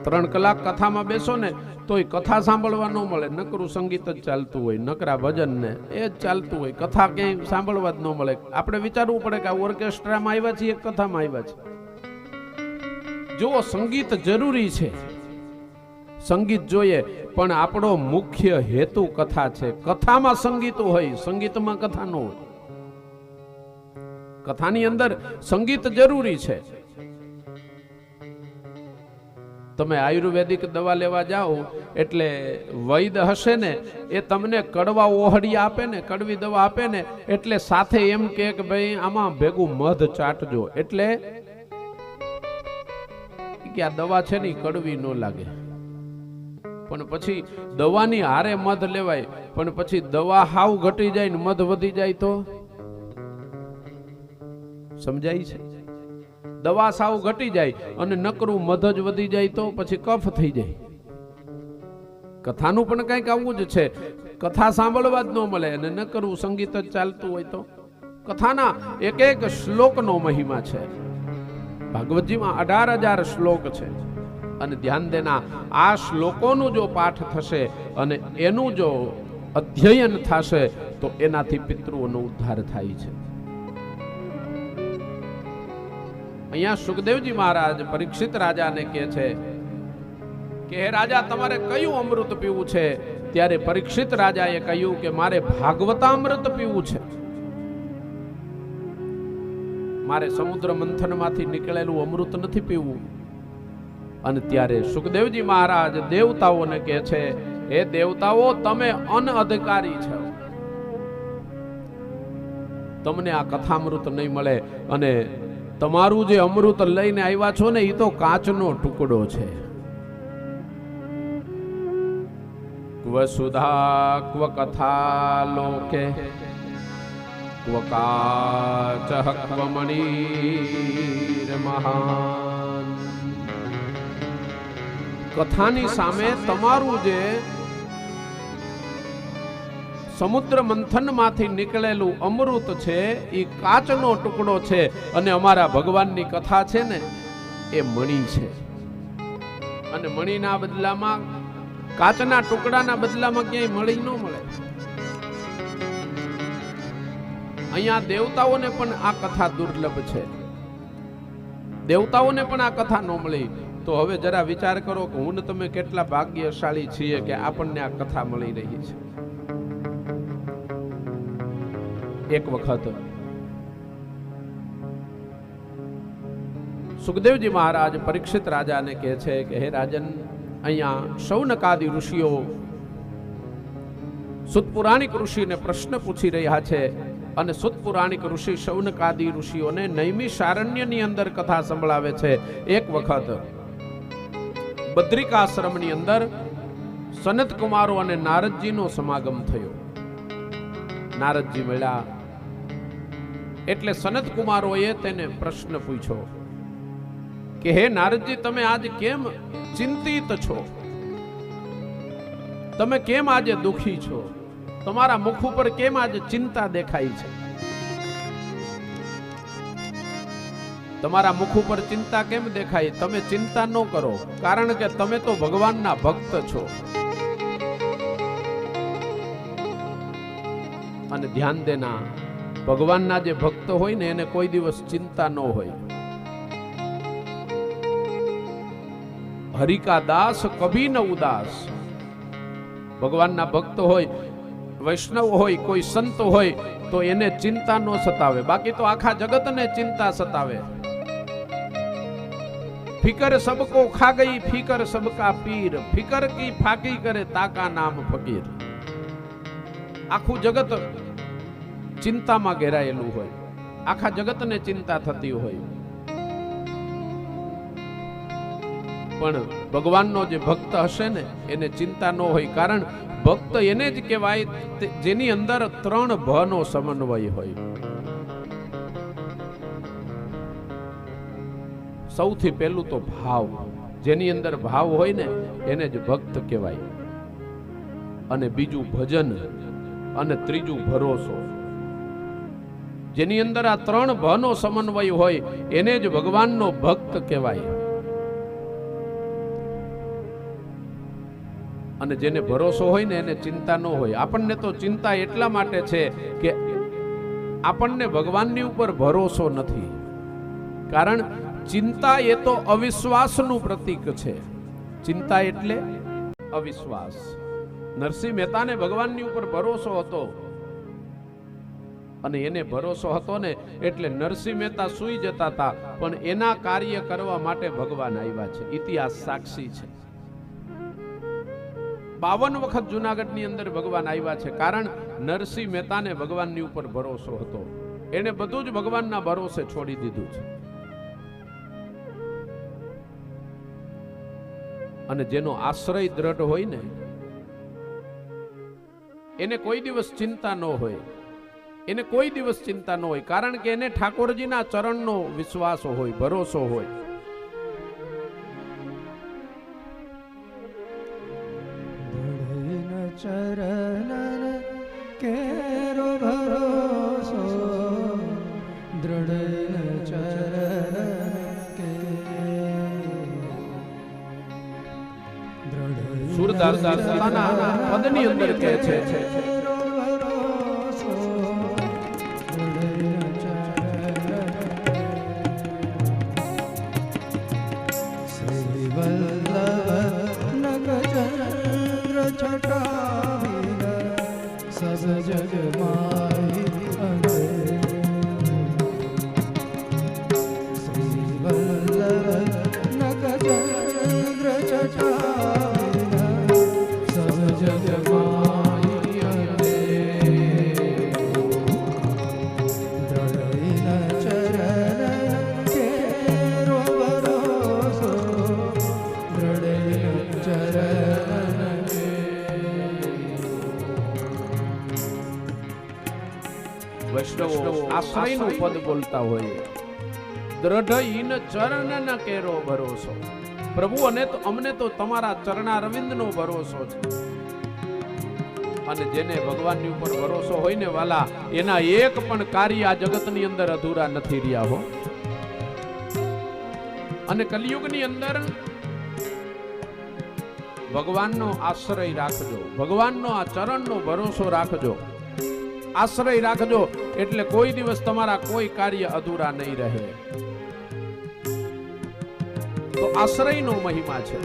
3 કલાક કથામાં બેસો ને તોય કથા સાંભળવા ન મળે. નકરું સંગીત જ ચાલતું હોય, નકરા ભજન ને એ જ ચાલતું હોય, કથા ક્યાંય સાંભળવા જ ન મળે. આપણે વિચારવું પડે કે આ ઓર્કેસ્ટ્રામાં આવ્યા છીએ, કથામાં આવ્યા છે. જો સંગીત જરૂરી છે, સંગીત જોઈએ, પણ આપણો મુખ્ય હેતુ કથા છે. કથામાં સંગીત હોય, સંગીતમાં કથા ન હોય. કથાની અંદર સંગીત જરૂરી છે. તમે આયુર્વેદિક દવા લેવા જાઓ એટલે વૈદ હશે ને એ તમને કડવા ઓહડિયા આપે ને, કડવી દવા આપે ને, એટલે સાથે એમ કે ભાઈ આમાં ભેગું મધ ચાટજો, એટલે કે આ દવા છે ને કડવી ન લાગે. પણ પછી દવાની હારે મધ લેવાય, પણ પછી દવા હાવ ઘટી જાય ને મધ વધી જાય તો સમજાય છે? દવા સાવ ઘટી જાય અને નકરું મધ જ વધી જાય તો પછી કફ થઈ જાય. કથાનું પણ કંઈક આવું જ છે. કથા સાંભળવા જ ન મળે અને નકરું સંગીત જ ચાલતું હોય તો. કથાના એક એક શ્લોકનો મહિમા છે. ભાગવતજીમાં 18,000 શ્લોક છે, અને ધ્યાન દેના આ શ્લોકોનું જો પાઠ થશે અને એનું જો અધ્યયન થશે તો એનાથી પિતૃઓનો ઉદ્ધાર થાય છે. અહીંયા સુખદેવજી મહારાજ પરીક્ષિત રાજાને કહે છે કે હે રાજા, તમારે કયું અમૃત પીવું છે? ત્યારે પરીક્ષિત રાજાએ કહ્યું કે મારે ભાગવતામૃત પીવું છે. મારે સમુદ્ર મંથનમાંથી નીકળેલું અમૃત નથી પીવું. અને ત્યારે સુખદેવજી મહારાજ દેવતાઓને કહે છે, હે દેવતાઓ, તમે અનઅધિકારી છો, તમને આ કથામૃત નહીં મળે, અને તમારું જે અમૃત લઈને આવ્યા છો ને એ તો કાચનો ટુકડો છે. ક્વ સુધા ક્વ કથા લોકે ક્વ કાચઃ ક્વ મણિર મહાન. કથાની સામે તમારું જે સમુદ્ર મંથન માંથી નીકળેલું અમૃત છે એ કાચનો ટુકડો છે, અને અમારા ભગવાનની કથા છે ને એ મણી છે. અને મણીના બદલામાં, કાચના ટુકડાના બદલામાં ક્યાંય મળી ન મળે. અહીંયા દેવતાઓને પણ આ કથા દુર્લભ છે. દેવતાઓને પણ આ કથા ન મળી. તો હવે જરા વિચાર કરો કે હું ને તમે કેટલા ભાગ્યશાળી છીએ કે આપણને આ કથા મળી રહી છે. એક વખત સુખદેવજી મહારાજ પરીક્ષિત રાજાને કહે છે કે હે રાજન, અહીંયા શૌનકાદિ ઋષિઓ સુતપુરાણિક ઋષિને પ્રશ્ન પૂછી રહ્યા છે અને સુત પુરાણિક ઋષિ શૌનકાદિ ઋષિઓને નૈમિષારણ્યની અંદર કથા સંભળાવે છે. એક વખત બદ્રિકાશ્રમની અંદર સનત કુમારો અને નારદજીનો સમાગમ થયો. નારદજી મળ્યા એટલે સનત કુમારોએ તેને પ્રશ્ન પૂછ્યો કે હે નારદજી, તમે આજ કેમ ચિંતિત છો? તમે કેમ આજે દુખી છો? તમારા મુખ ઉપર કેમ આજે ચિંતા દેખાય છે? તમારા મુખ ઉપર ચિંતા કેમ દેખાય? તમે ચિંતા ન કરો, કારણ કે તમે તો ભગવાનના ભક્ત છો. અને ધ્યાન દેના, ભગવાનના જે ભક્ત હોય ને એને કોઈ દિવસ ચિંતા ન હોય. હરિકા દાસ કભી ન ઉદાસ. ભગવાનના ભક્ત હોય, વૈષ્ણવ હોય, કોઈ સંત હોય તો એને ચિંતા ન સતાવે. બાકી તો આખા જગતને ચિંતા સતાવે. ફિકર સબકો ખા ગઈ, ફિકર સબકા પીર, ફિકર કી ફાકી કરે તાકા નામ ફકીર. આખું જગત ચિંતામાં ઘેરાયેલું હોય, આખા જગતને ચિંતા થતી હોય, પણ ભગવાનનો જે ભક્ત હશે ને એને ચિંતા ન હોય. કારણ ભક્ત એને જ કહેવાય જેની અંદર 3 ભનો સમન્વય હોય. સૌથી પહેલું તો ભાવ. જેની અંદર ભાવ હોય ને એને જ ભક્ત કહેવાય. અને બીજું ભજન, અને ત્રીજું ભરોસો. જેની અંદર આ 3 ભનો સમન્વય હોય એને જ ભગવાનનો ભક્ત કહેવાય. અને જેને ભરોસો હોય ને એને ચિંતા ન હોય. આપણને તો ચિંતા એટલા માટે છે કે આપણને ભગવાનની ઉપર ભરોસો નથી. કારણ ચિંતા એ તો અવિશ્વાસનું પ્રતીક છે. ચિંતા એટલે અવિશ્વાસ. નરસિંહ મહેતાને ભગવાનની ઉપર ભરોસો હતો, અને એને ભરોસો હતો ને એટલે નરસિંહ મહેતા સૂઈ જતા હતા, પણ એના કાર્ય કરવા માટે ભગવાન આવ્યા છે. ઇતિહાસ સાક્ષી છે. 52 વખત જુનાગઢની અંદર ભગવાન આવ્યા છે. કારણ નરસિંહ મહેતાને ભગવાનની ઉપર ભરોસો હતો. એને બધું જ ભગવાનના ભરોસે છોડી દીધું છે. અને જેનો આશ્રય દ્રઢ હોય ને એને કોઈ દિવસ ચિંતા ન હોય. એને કોઈ દિવસ ચિંતા ન હોય, કારણ કે એને ઠાકોરજીના ચરણનો વિશ્વાસ હોય, ભરોસો હોય. ચરણ કેરો ભરોસો, દૃઢ ચરણ સુરદાસ પોતાના પદની અંદર કહે છે વૈષ્ણવો આશ્રયનું પદ બોલતા હોય. દ્રઢ ઈન ચરણ ન કેરો ભરોસો. પ્રભુ અમને તો તમારા ચરણારવિંદનો ભરોસો છે. અને જેને ભગવાનની ઉપર ભરોસો હોય ને વાલા, એના એક પણ કાર્ય આ જગતની અંદર અધૂરા નથી રહ્યા હો. અને કલિયુગની અંદર ભગવાનનો આશ્રય રાખજો, ભગવાનનો આ ચરણનો ભરોસો રાખજો, આશ્રય રાખજો, એટલે કોઈ દિવસ તમારા કોઈ કાર્ય અધૂરા નહીં રહે. તો આશ્રયનો મહિમા છે.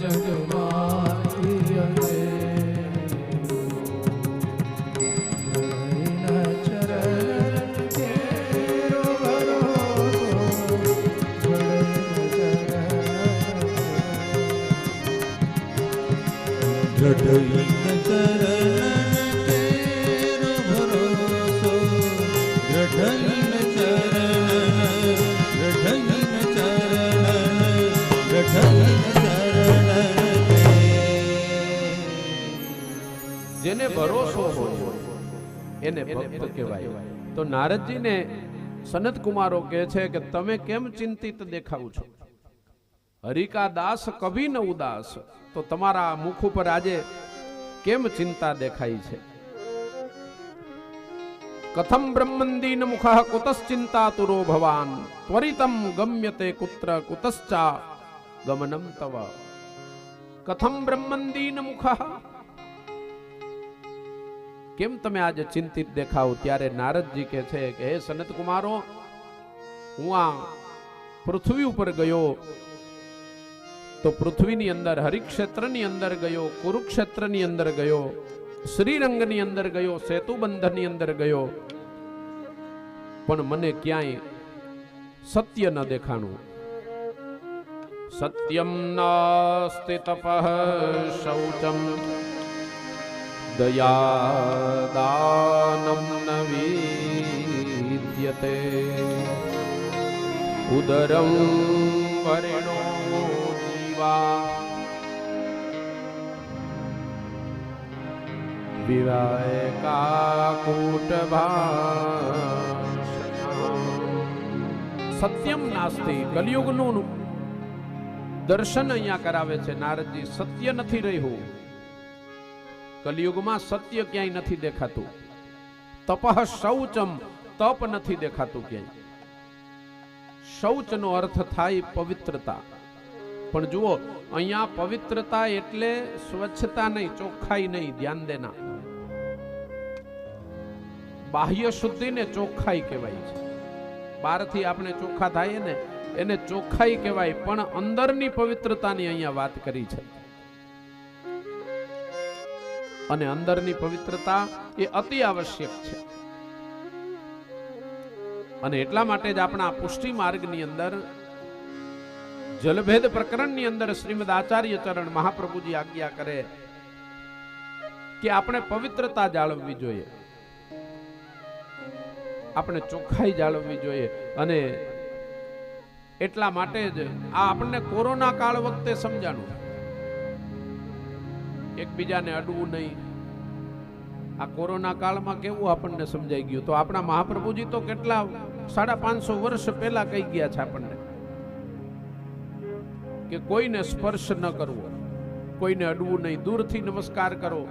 જગ દ્રઢ ચરણ કેરો ભરોસો દ્રઢ ચરણ જેને ભરોસો હોય એને ભક્ત કહેવાય. તો નારદજીને સનત કુમારો કહે છે કે તમે કેમ ચિંતિત દેખાવ છો? હરિકા દાસ કભી ન ઉદાસ. તો તમારા મુખ ઉપર આજે કેમ ચિંતા દેખાય છે? કથમ બ્રહ્મંદીન મુખઃ કુતશ્ચિંતાતુરો ભવાન ત્વરિતમ ગમ્યતે કુત્ર કુતશ્ચા ગમનમ તવ. કથમ બ્રહ્મંદીન મુખઃ, કેમ તમે આજે ચિંતિત દેખાવ? ત્યારે નારદજી કહે છે કે હે સનત કુમારો, હું આ પૃથ્વી ઉપર ગયો તો પૃથ્વીની અંદર હરિક્ષેત્રની અંદર ગયો, કુરુક્ષેત્રની અંદર ગયો, શ્રીરંગની અંદર ગયો, સેતુબંધની અંદર ગયો, પણ મને ક્યાંય સત્ય ન દેખાણું. સત્યમ નાસ્તિ તપઃ શૌચમ દયાદાનમ ન વિદ્યતે ઉદરં વરિણો જીવા વિવાય કાકૂટભાષણમ. સત્યમ નાસ્તિ, કલિયુગનું દર્શન અહીંયા કરાવે છે નારદજી. સત્ય નથી રહ્યું કલિયુગમાં, સત્ય ક્યાંય નથી દેખાતું. તપઃ શૌચમ, તપ નથી દેખાતું ક્યાંય. શૌચનો અર્થ થાય પવિત્રતા. પણ જુઓ, અહીંયા પવિત્રતા એટલે સ્વચ્છતા નહીં, ચોખ્ખાઈ નહીં. ધ્યાન દેના, બાહ્ય શુદ્ધિ ને ચોખ્ખાઈ કહેવાય છે. બહારથી આપણે ચોખ્ખા થાય ને એને ચોખ્ખાઈ કહેવાય, પણ અંદરની પવિત્રતાની અહીંયા વાત કરી છે. અને અંદરની પવિત્રતા એ અતિ આવશ્યક છે. અને એટલા માટે જ આપણા પુષ્ટિ માર્ગની અંદર જલભેદ પ્રકરણની અંદર શ્રીમદ આચાર્ય ચરણ મહાપ્રભુજી આજ્ઞા કરે કે આપણે પવિત્રતા જાળવવી જોઈએ, આપણે ચોખ્ખાઈ જાળવવી જોઈએ. અને એટલા માટે જ આ આપણને કોરોના કાળ વખતે સમજાણું, એકબીજાને અડવું નહીં. આ કોરોના કાળમાં કેવું આપણને સમજાઈ ગયું. તો આપણા મહાપ્રભુજી તો કેટલા 550 વર્ષ પહેલા કહી ગયા છે આપણને કે કોઈને સ્પર્શ ન કરવો, કોઈને અડવું નહીં, દૂરથી નમસ્કાર કરો.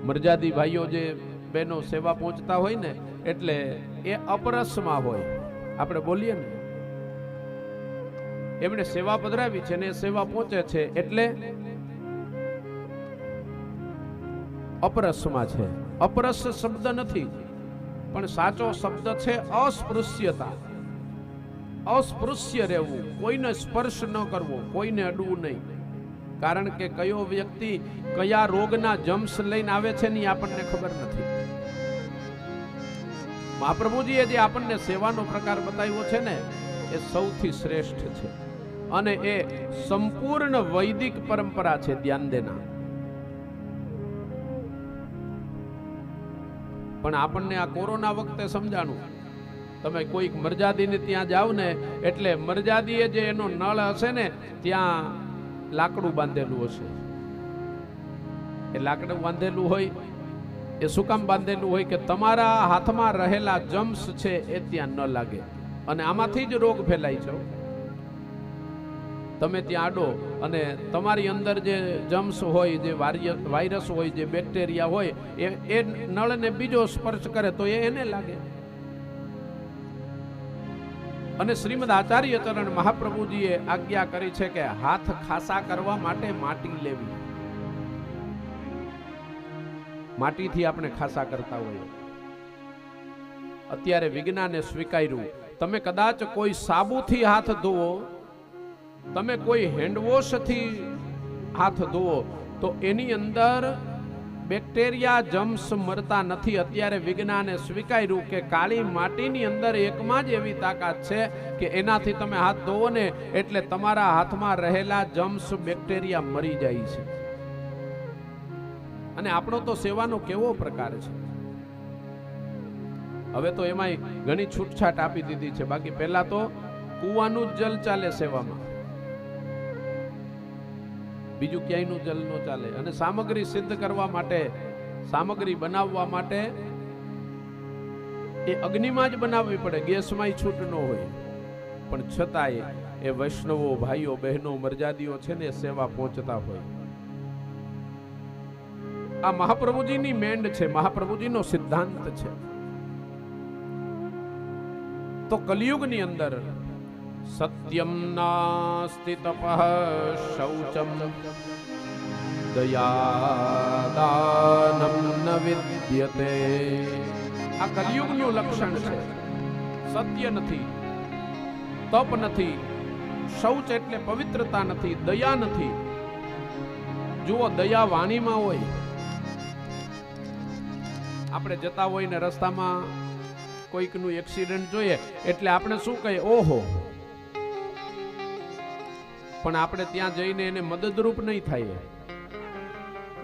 મરજાદી ભાઈઓ જે બહેનો સેવા પહોંચતા હોય ને, એટલે એ અપરસમાં હોય. આપણે બોલીએ ને, એમણે સેવા પધરાવી છે ને સેવા પહોંચે છે એટલે અપરસમાં છે. અપરસ શબ્દ નથી, પણ સાચો શબ્દ છે અસ્પૃશ્યતા. અસ્પૃશ્ય રહેવું, કોઈને સ્પર્શ ન કરવો, કોઈને અડવું નહીં. કારણ કે કયો વ્યક્તિ કયા રોગના જમ્સ લઈને આવે છે ને આપણને ખબર નથી. મહાપ્રભુજીએ જે આપણને સેવાનો પ્રકાર બતાવ્યો છે ને એ સૌથી શ્રેષ્ઠ છે અને એ સંપૂર્ણ વૈદિક પરંપરા છે. ધ્યાન દેના. પણ આપણને આ કોરોના વખતે સમજાણું, તમે કોઈક મરજાદીને ત્યાં જાવ ને એટલે મરજાદીએ જે એનો નળ હશે ને ત્યાં લાકડું બાંધેલું હશે. એ લાકડું બાંધેલું હોય એ શું કામ બાંધેલું હોય કે તમારા હાથમાં રહેલા જમ્સ છે એ ત્યાં ન લાગે. અને આમાંથી જ રોગ ફેલાય છે. તમે ત્યાં આડો અને તમારી અંદર જે જમ્સ હોય, જે વાયરસ હોય, જે બેક્ટેરિયા હોય એ નળને બીજો સ્પર્શ કરે તો એને લાગે. અને શ્રીમદ આચાર્ય ચરણ મહાપ્રભુજીએ આજ્ઞા કરી છે કે હાથ ખાસા કરવા માટે માટી લેવી. માટીથી આપણે ખાસા કરતા હોઈએ. અત્યારે વિજ્ઞાને સ્વીકાર્યું, તમે કદાચ કોઈ સાબુથી હાથ ધોવો, તમે કોઈ હેન્ડવોશથી હાથ ધોવો તો એની અંદર બેક્ટેરિયા જમ્સ મરતા નથી. અત્યારે વિજ્ઞાને સ્વીકાર્યું કે કાળી માટીની અંદર એકમાં જ એવી તાકાત છે કે એનાથી તમે હાથ ધોવો ને એટલે તમારા હાથમાં રહેલા જમ્સ બેક્ટેરિયા મરી જાય છે. અને આપણો તો સેવાનો કેવો પ્રકાર છે. હવે તો એમાંય ઘણી છૂટછાટ આપી દીધી છે. બાકી પહેલા તો કૂવાનું જ જલ ચાલે સેવામાં, બીજું ક્યાંયનું જલ ન ચાલે. અને સામગ્રી સિદ્ધ કરવા માટે, સામગ્રી બનાવવા માટે એ અગ્નિમાં જ બનાવવી પડે, ગેસમાં છૂટ ન હોય. પણ છતાંય એ વૈષ્ણવો ભાઈઓ બહેનો મરજાદીઓ છે ને સેવા પહોંચતા હોય. આ મહાપ્રભુજીની મેંડ છે, મહાપ્રભુજીનો સિદ્ધાંત છે. તો કલિયુગની અંદર સત્યમ નાસ્તિ તપઃ શૌચમ દયાદાનમ ન વિદ્યતે. આ કલિયુગનું લક્ષણ છે. સત્ય નથી, તપ નથી, શૌચ એટલે પવિત્રતા નથી, દયા નથી. જુઓ, દયા વાણીમાં હોય. આપણે જતા હોય ને રસ્તામાં કોઈકનું એક્સિડન્ટ જોઈએ એટલે આપણે શું કહીએ, ઓહો. પણ આપણે ત્યાં જઈને એને મદદરૂપ નહીં થાય.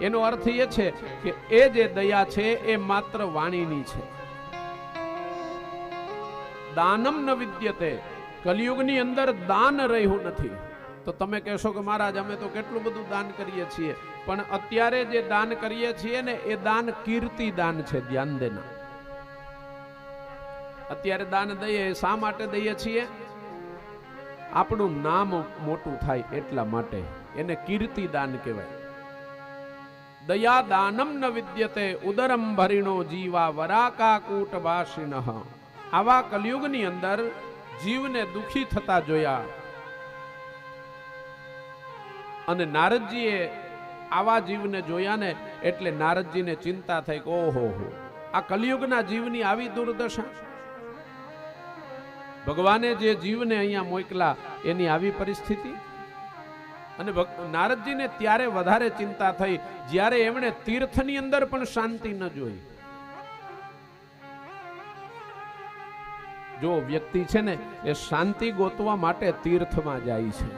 એનો અર્થ એ છે કે એ જે દયા છે એ માત્ર વાણીની છે. દાનમ ન વિદ્યતે. કલિયુગની અંદર દાન રહ્યું નથી. તો તમે કહેશો કે મહારાજ અમે તો કેટલું બધું દાન કરીએ છીએ, પણ અત્યારે જે દાન કરીએ છીએ ને એ દાન કીર્તિ દાન છે. ધ્યાન દેના. અત્યારે દાન દઈએ શા માટે દઈએ છીએ? આપણું નામ મોટું થાય એટલા માટે. એને કીર્તિ દાન કહેવાય. દયા દાનમ ન વિદ્યતે ઉદરમ ભરીણો જીવા વરાકા કૂટ વાસિનઃ. આવા કલિયુગની અંદર જીવને દુખી થતા જોયા. અને નારદજીએ આવા જીવને જોયા ને એટલે નારદજીને ચિંતા થઈ કે ઓહો, આ કલિયુગના જીવની આવી દુર્દશા. ભગવાને જે જીવને અહીંયા મોકલા એની આવી પરિસ્થિતિ. અને નારદજીને ત્યારે વધારે ચિંતા થઈ જ્યારે એમણે તીર્થની અંદર પણ શાંતિ ન જોઈ. જો વ્યક્તિ છે ને એ શાંતિ ગોતવા માટે તીર્થમાં જાય છે.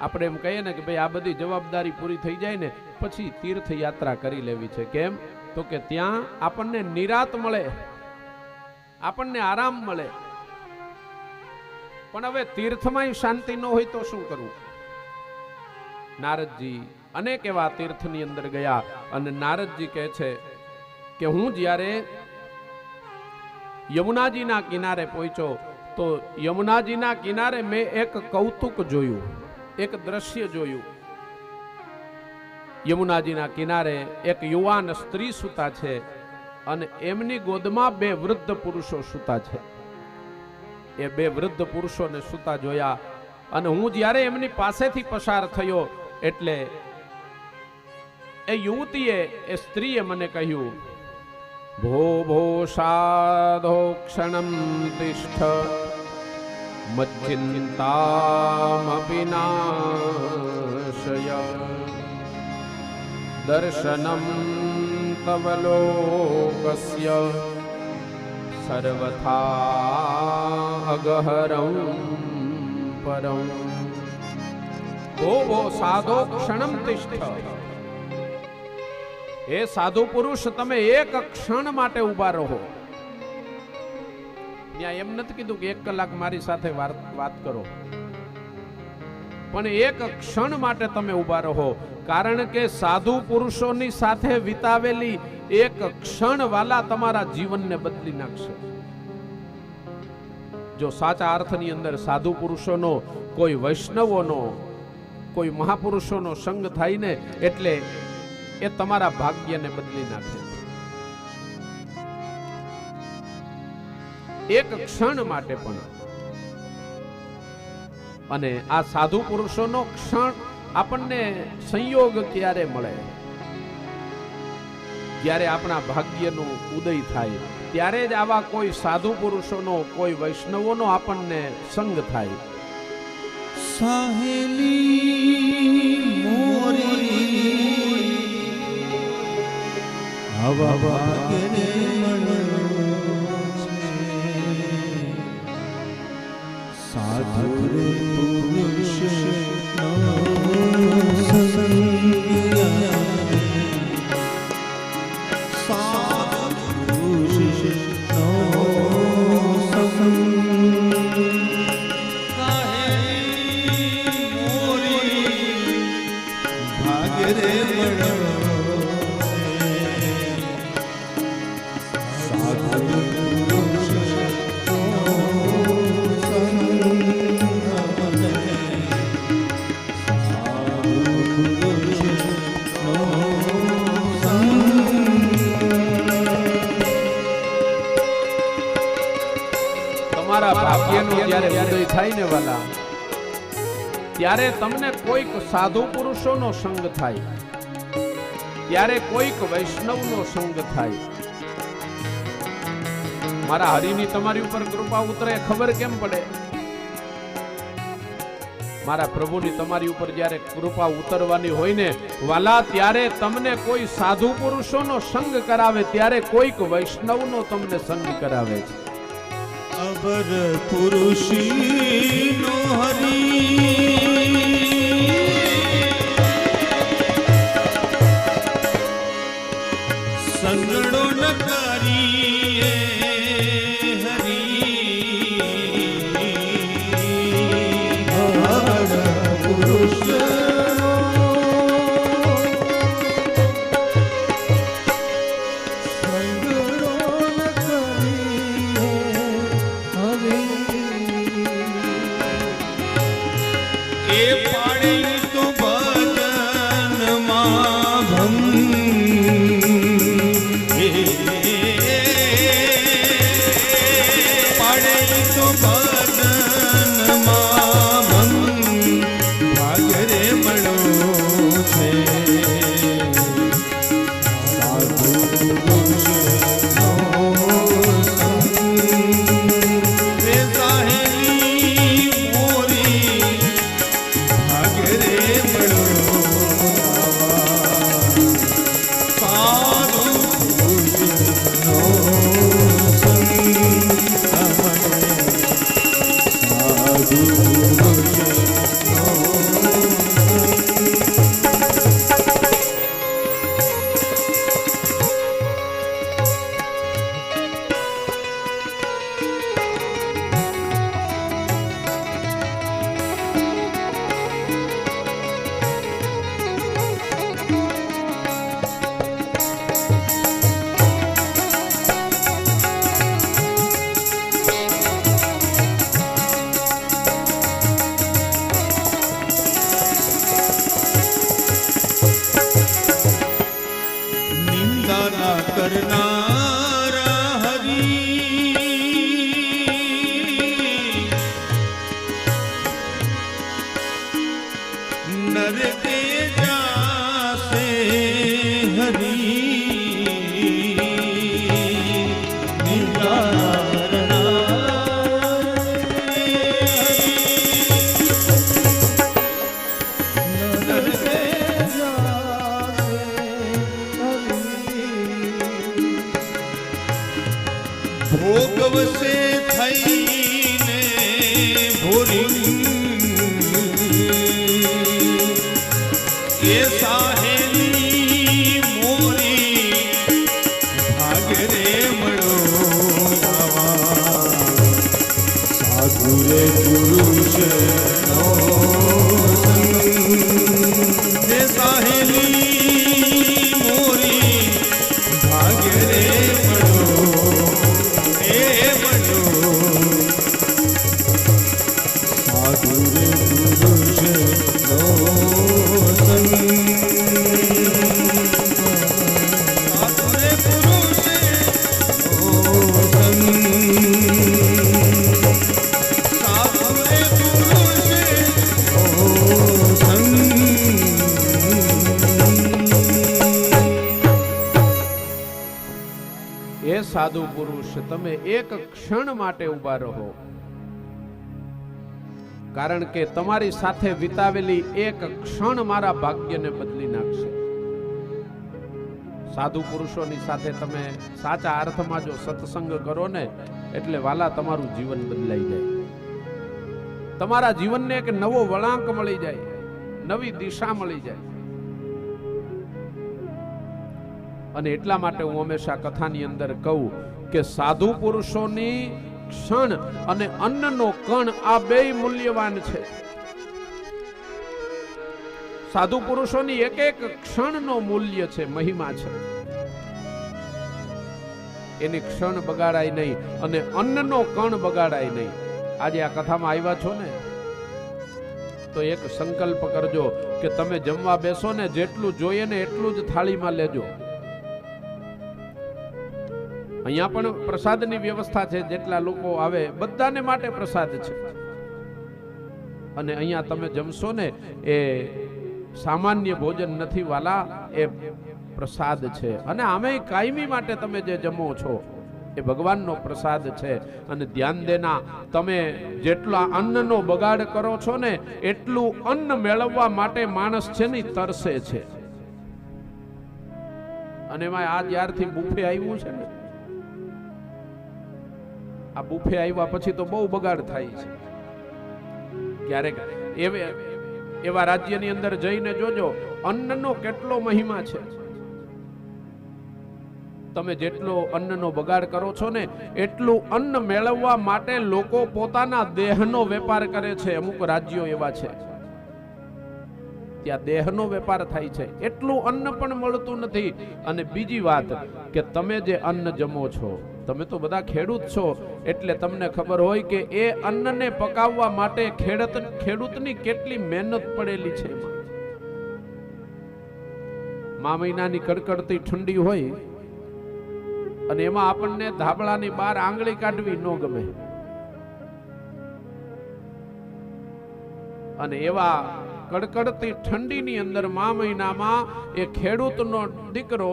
આપણે એમ કહીએ ને કે ભાઈ આ બધી જવાબદારી પૂરી થઈ જાય ને પછી તીર્થ યાત્રા કરી લેવી છે. કેમ? તો કે ત્યાં આપણને નિરાત મળે, આપણને આરામ મળે. પણ હવે તીર્થમાં શાંતિ ન હોય તો શું કરવું? નારદજી અનેક એવા તીર્થની અંદર ગયા અને નારદજી કહે છે કે હું જ્યારે યમુનાજીના કિનારે પહોંચ્યો તો યમુનાજીના કિનારે મેં એક કૌતુક જોયું, એક દ્રશ્ય જોયું. યમુનાજીના કિનારે એક યુવાન સ્ત્રી સૂતા છે અને એમની ગોદમાં બે વૃદ્ધ પુરુષો સૂતા છે. એ બે વૃદ્ધ પુરુષોને સૂતા જોયા અને હું જ્યારે એમની પાસેથી પસાર થયો એટલે એ યુવતીએ, એ સ્ત્રીએ મને કહ્યું, ભો ભો સાધો ક્ષણમ તિષ્ઠ મચ્ચિંતામપિ નાશય દર્શનમ તવ લોકસ્ય સર્વથા અગહરં પરમ. ભો ભો સાધો ક્ષણમ તિષ્ઠ. એ સાધુ પુરુષ તમે એક ક્ષણ માટે ઉભા રહો. ત્યાં એમ નથી કીધું કે 1 કલાક મારી સાથે વાત કરો, પણ એક ક્ષણ માટે તમે ઉભા રહો. કારણ કે સાધુ પુરુષોની સાથે વિતાવેલી એક ક્ષણ વાલા તમારા જીવનને બદલી નાખશે. જો સાચા અર્થની અંદર સાધુ પુરુષોનો, કોઈ વૈષ્ણવોનો, કોઈ મહાપુરુષોનો સંગ થાય ને એટલે એ તમારા ભાગ્યને બદલી નાખે. એક ક્ષણ માટે પણ. અને આ સાધુ પુરુષોનો ક્ષણ આપણને સંયોગ ક્યારે મળે? જ્યારે આપણા ભાગ્યનું ઉદય થાય ત્યારે જ આવા કોઈ સાધુ પુરુષોનો, કોઈ વૈષ્ણવોનો આપણને સંગ થાય. સાહેલી મોરી આવા ભાગ્યને મળ્યો છે સાધુ રે પુરુષ તમારા ભાગ્યનો જ્યારે ઉદય થાય ને વાલા, ત્યારે તમને કોઈક સાધુ પુરુષોનો સંગ થાય, ત્યારે કોઈક વૈષ્ણવનો સંગ થાય. મારા હરિની તમારી ઉપર કૃપા ઉતરે ખબર કેમ પડે? મારા પ્રભુની તમારી ઉપર જ્યારે કૃપા ઉતરવાની હોય ને વાલા, ત્યારે તમને કોઈ સાધુ પુરુષોનો સંગ કરાવે, ત્યારે કોઈક વૈષ્ણવનો તમને સંગ કરાવે છે. અબર પુરુષીનો હરી સંગડો ન કરીએ હરી અબર પુરુષ ભોગવશે થઈને ભોરી એ સાહેલી મોરી ભાગે રે મળો સાધુ રે પુરુષ એ સાહેલી મોરી ભાગે રે સાધુ પુરુષ, તમે એક ક્ષણ માટે ઊભા રહો, કારણ કે તમારી સાથે વિતાવેલી એક ક્ષણ મારા ભાગ્યને બદલી નાખશે. સાધુ પુરુષોની સાથે તમે સાચા અર્થમાં જો સત્સંગ કરો ને એટલે વાલા તમારું જીવન બદલાઈ જાય, તમારા જીવનને એક નવો વળાંક મળી જાય, નવી દિશા મળી જાય. અને એટલા માટે હું હંમેશા કથાની અંદર કહું કે સાધુ પુરુષોની ક્ષણ અને અન્નનો કણ આ બેય મૂલ્યવાન છે. સાધુ પુરુષોની એક એક ક્ષણનો મૂલ્ય છે, મહિમા છે. એની ક્ષણ બગાડાય નહીં અને અન્નનો કણ બગાડાય નહીં. આજે આ કથામાં આવ્યા છો ને તો એક સંકલ્પ કરજો કે તમે જમવા બેસો ને જેટલું જોઈએ ને એટલું જ થાળીમાં લેજો. અહીંયા પણ પ્રસાદની વ્યવસ્થા છે, જેટલા લોકો આવે બધાને માટે પ્રસાદ છે. અને અહીંયા તમે જમશો ને એ સામાન્ય ભોજન નથી વાલા, એ પ્રસાદ છે. અને આમે કાયમી માટે તમે જે જમો છો એ ભગવાનનો પ્રસાદ છે. અને ધ્યાન દેના, તમે જેટલા અન્નનો બગાડ કરો છો ને એટલું અન્ન મેળવવા માટે માણસ છે ને તરસે છે. અને એમાં આ જ્યારથી બુફે આવ્યું છે ને, આ બુફે આવ્યા પછી તો બહુ બગાડ થાય છે. ક્યારેક એવા રાજ્યની અંદર જઈને જોજો અન્નનો કેટલો મહિમા છે. તમે જેટલો અન્નનો બગાડ કરો છો ને એટલું અન્ન મેળવવા માટે લોકો પોતાના દેહનો વેપાર કરે છે. અમુક રાજ્યો એવા છે ત્યાં દેહનો વેપાર થાય છે, એટલું અન્ન પણ મળતું નથી. અને બીજી વાત કે તમે જે અન્ન જમો છો, તમે તો બધા ખેડૂત છો એટલે તમને ખબર હોય કે એ અન્નને પકાવવા માટે ખેડૂતની કેટલી મહેનત પડેલી છે. મહિનાની કડકડતી ઠંડી હોય અને એમાં આપણને ધાબળાની બહાર આંગળી કાઢવી ન ગમે. અને એવા કડકડતી ઠંડીની અંદર મહિનામાં એ ખેડૂતનો દીકરો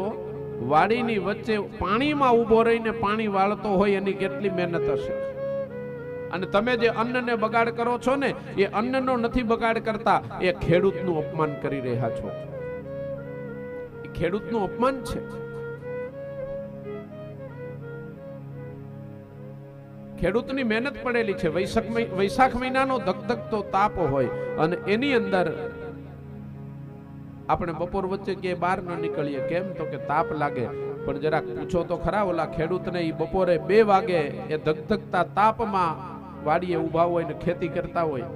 વાડીની વચ્ચે પાણીમાં ઊભો રહીને પાણી વાળતો હોય, એની કેટલી મહેનત હશે. અને તમે જે અન્નને બગાડ કરો છો ને એ અન્નનો નથી બગાડ કરતા, એ ખેડૂતનું અપમાન કરી રહ્યા છો. એ ખેડૂતનું અપમાન છે. ખેડૂતની મહેનત પડેલી છે. વૈશાખ મહિનાનો ધગધગતો તાપ હોય અને એની અંદર આપણે બપોર વચ્ચે કે બહાર ન નીકળીએ. કેમ? તો કે તાપ લાગે. પણ જરાક પૂછો તો ખરા ઓલા ખેડૂતને, ઈ બપોરે 2 વાગે એ ધગધગતા તાપમાં વાડીએ ઊભા હોય ને ખેતી કરતા હોય,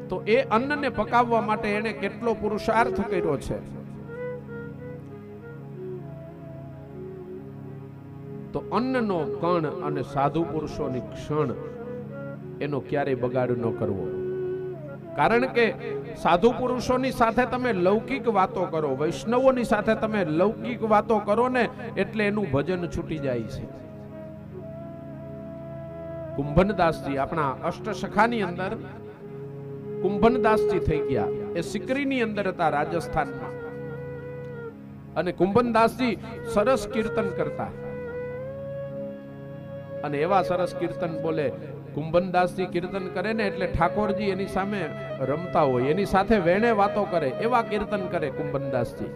તો એ અન્નને પકાવવા માટે એને કેટલો પુરુષાર્થ કર્યો છે. તો અન્નનો કણ અને સાધુ પુરુષોની ક્ષણ એનો ક્યારેય બગાડ ન કરવો. કારણ કે સાધુ પુરુષોની સાથે તમે લૌકિક વાતો કરો, વૈષ્ણવોની સાથે તમે લૌકિક વાતો કરો ને એટલે એનું ભજન છૂટી જાય છે. કુંભનદાસજી આપણા અષ્ટસખાની અંદર કુંભનદાસજી થઈ ગયા. એ સિકરીની અંદર હતા રાજસ્થાનમાં. અને કુંભનદાસજી સરસ કીર્તન કરતા અને એવા સરસ કીર્તન બોલે. કુંભનદાસજી કીર્તન કરે ને એટલે ઠાકોરજી એની સામે રમતા હોય, એની સાથે વેણે વાતો કરે, એવા કીર્તન કરે કુંભનદાસજી.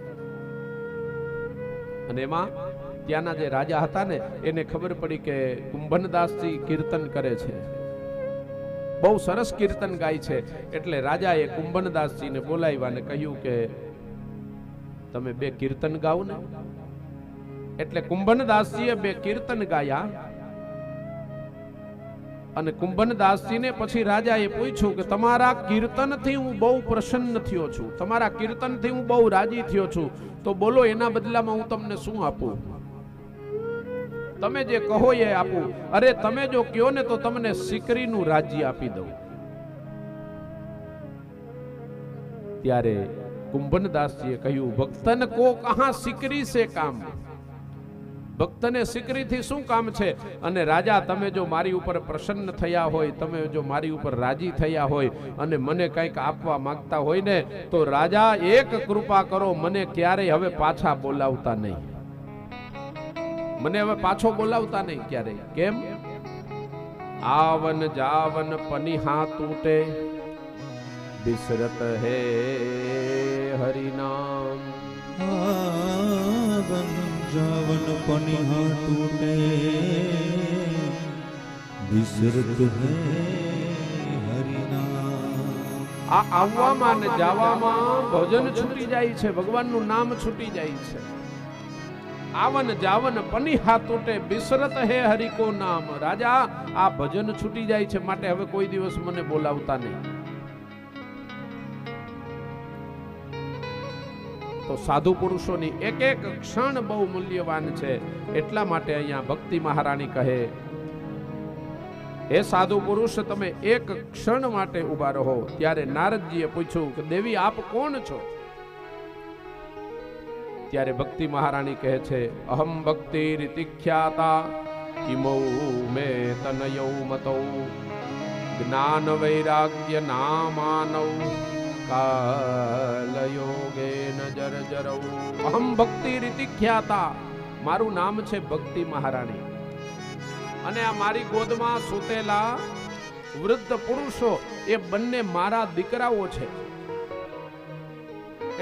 અને એમાં ત્યાંના જે રાજા હતા ને એને ખબર પડી કે કુંભનદાસજી કીર્તન કરે છે, બહુ સરસ કીર્તન ગાય છે. એટલે રાજાએ કુંભનદાસજીને બોલાવ્યા અને કહ્યું કે તમે 2 કીર્તન ગાઓ ને. એટલે કુંભનદાસજીએ 2 કીર્તન ગાયા. અને કુંભનદાસજીને પછી રાજાએ પૂછ્યું કે તમારા કીર્તનથી હું બહુ પ્રસન્ન થયો છું, તમારા કીર્તનથી હું બહુ રાજી થયો છું, તો બોલો એના બદલામાં હું તમને શું આપું? તમે જે કહો એ આપું. અરે તમે જો કહો ને તો તમને સિકરીનું રાજ્ય આપી દઉં. ત્યારે કુંભનદાસજીએ કહ્યું, ભક્તન કો કહા સિકરી સે કામ. ભક્તને સિકરીથી શું કામ છે? અને રાજા, તમે જો મારી ઉપર પ્રસન્ન થયા હોય, તમે જો મારી ઉપર રાજી થયા હોય અને મને કંઈક આપવા માંગતા હોય ને તો રાજા એક કૃપા કરો, મને ક્યારેય હવે પાછા બોલાવતા નહીં. મને હવે પાછો બોલાવતા નહીં ક્યારેય. કેમ? આવન જાવન પનિહા તૂટે, બિસરત હે હરિનામ. આગન જાવન પનિહા તૂટે વિસરત હે હરિના. આ આવવામાં અને જાવામાં ભજન છૂટી જાય છે, ભગવાનનું નામ છૂટી જાય છે. આવન જાવન પનિહા તૂટે બિસરત હે હરિ કો નામ. રાજા આ ભજન છૂટી જાય છે, માટે હવે કોઈ દિવસ મને બોલાવતા નહીં. તો સાધુ પુરુષોની એક એક ક્ષણ બહુ મૂલ્યવાન છે. એટલા માટે અહીંયા ભક્તિ મહારાણી કહે, હે સાધુ પુરુષ, તમે એક ક્ષણ માટે ઉભા રહો. ત્યારે નારદજીએ પૂછ્યું કે દેવી આપ કોણ છો? ત્યારે ભક્તિ મહારાણી કહે છે, અહમ ભક્તિ રીતિખ્યાતા કિમૌ મે તનયૌ મતૌ જ્ઞાન વૈરાગ્ય નામાનૌ કાલયોગેન જરજરૌ. અહમ ભક્તિ રીતિખ્યાતા, મારું નામ છે ભક્તિ મહારાણી. અને આ મારી ગોદમાં સૂતેલા વૃદ્ધ પુરુષો એ બંને મારા દીકરાઓ છે.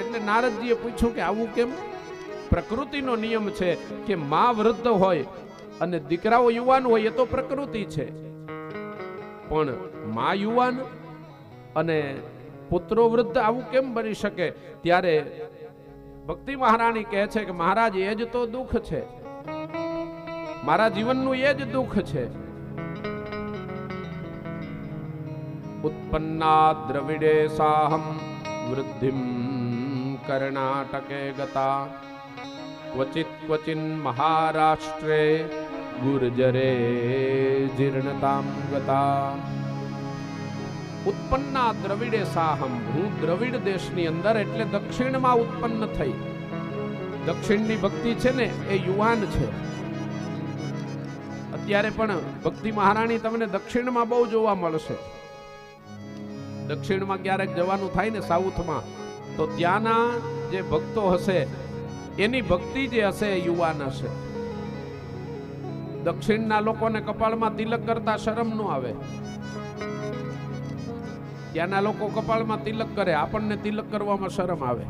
એટલે નારદજીએ પૂછ્યું કે આવું કેમ? પ્રકૃતિનો નિયમ છે કે માં વૃદ્ધ હોય અને દીકરાઓ યુવાન હોય, એ તો પ્રકૃતિ છે. પણ માં યુવાન અને પુત્રો વૃદ્ધ, આવું કેમ બની શકે? ત્યારે ભક્તિ મહારાણી કહે છે કે મહારાજ, એ જ તો દુઃખ છે. મારા જીવનનું એ જ દુઃખ છે. ઉત્પન્ના દ્રવિડે સાહમ વૃદ્ધિમ કર્ણાટકે ગતા ક્વચિત ક્વચિન મહારાષ્ટ્રે ગુર્જરે જીર્ણતામ ગતા. ઉત્પન્ના દ્રવિડે સાહમ, હું દ્રવિડ દેશની અંદર એટલે દક્ષિણમાં ઉત્પન્ન થઈ. દક્ષિણની ભક્તિ છે ને એ યુવાન છે. અત્યારે પણ ભક્તિ મહારાણી તમને દક્ષિણમાં બહુ જોવા મળશે. દક્ષિણમાં ક્યારેક જવાનું થાય ને સાઉથમાં, તો ત્યાંના જે ભક્તો હશે એની ભક્તિ જે હશે એ યુવાન હશે. દક્ષિણના લોકોને કપાળમાં તિલક કરતા શરમ ન આવે. ત્યાંના લોકો કપાળમાં તિલક કરે, આપણને તિલક કરવામાં શરમ આવે.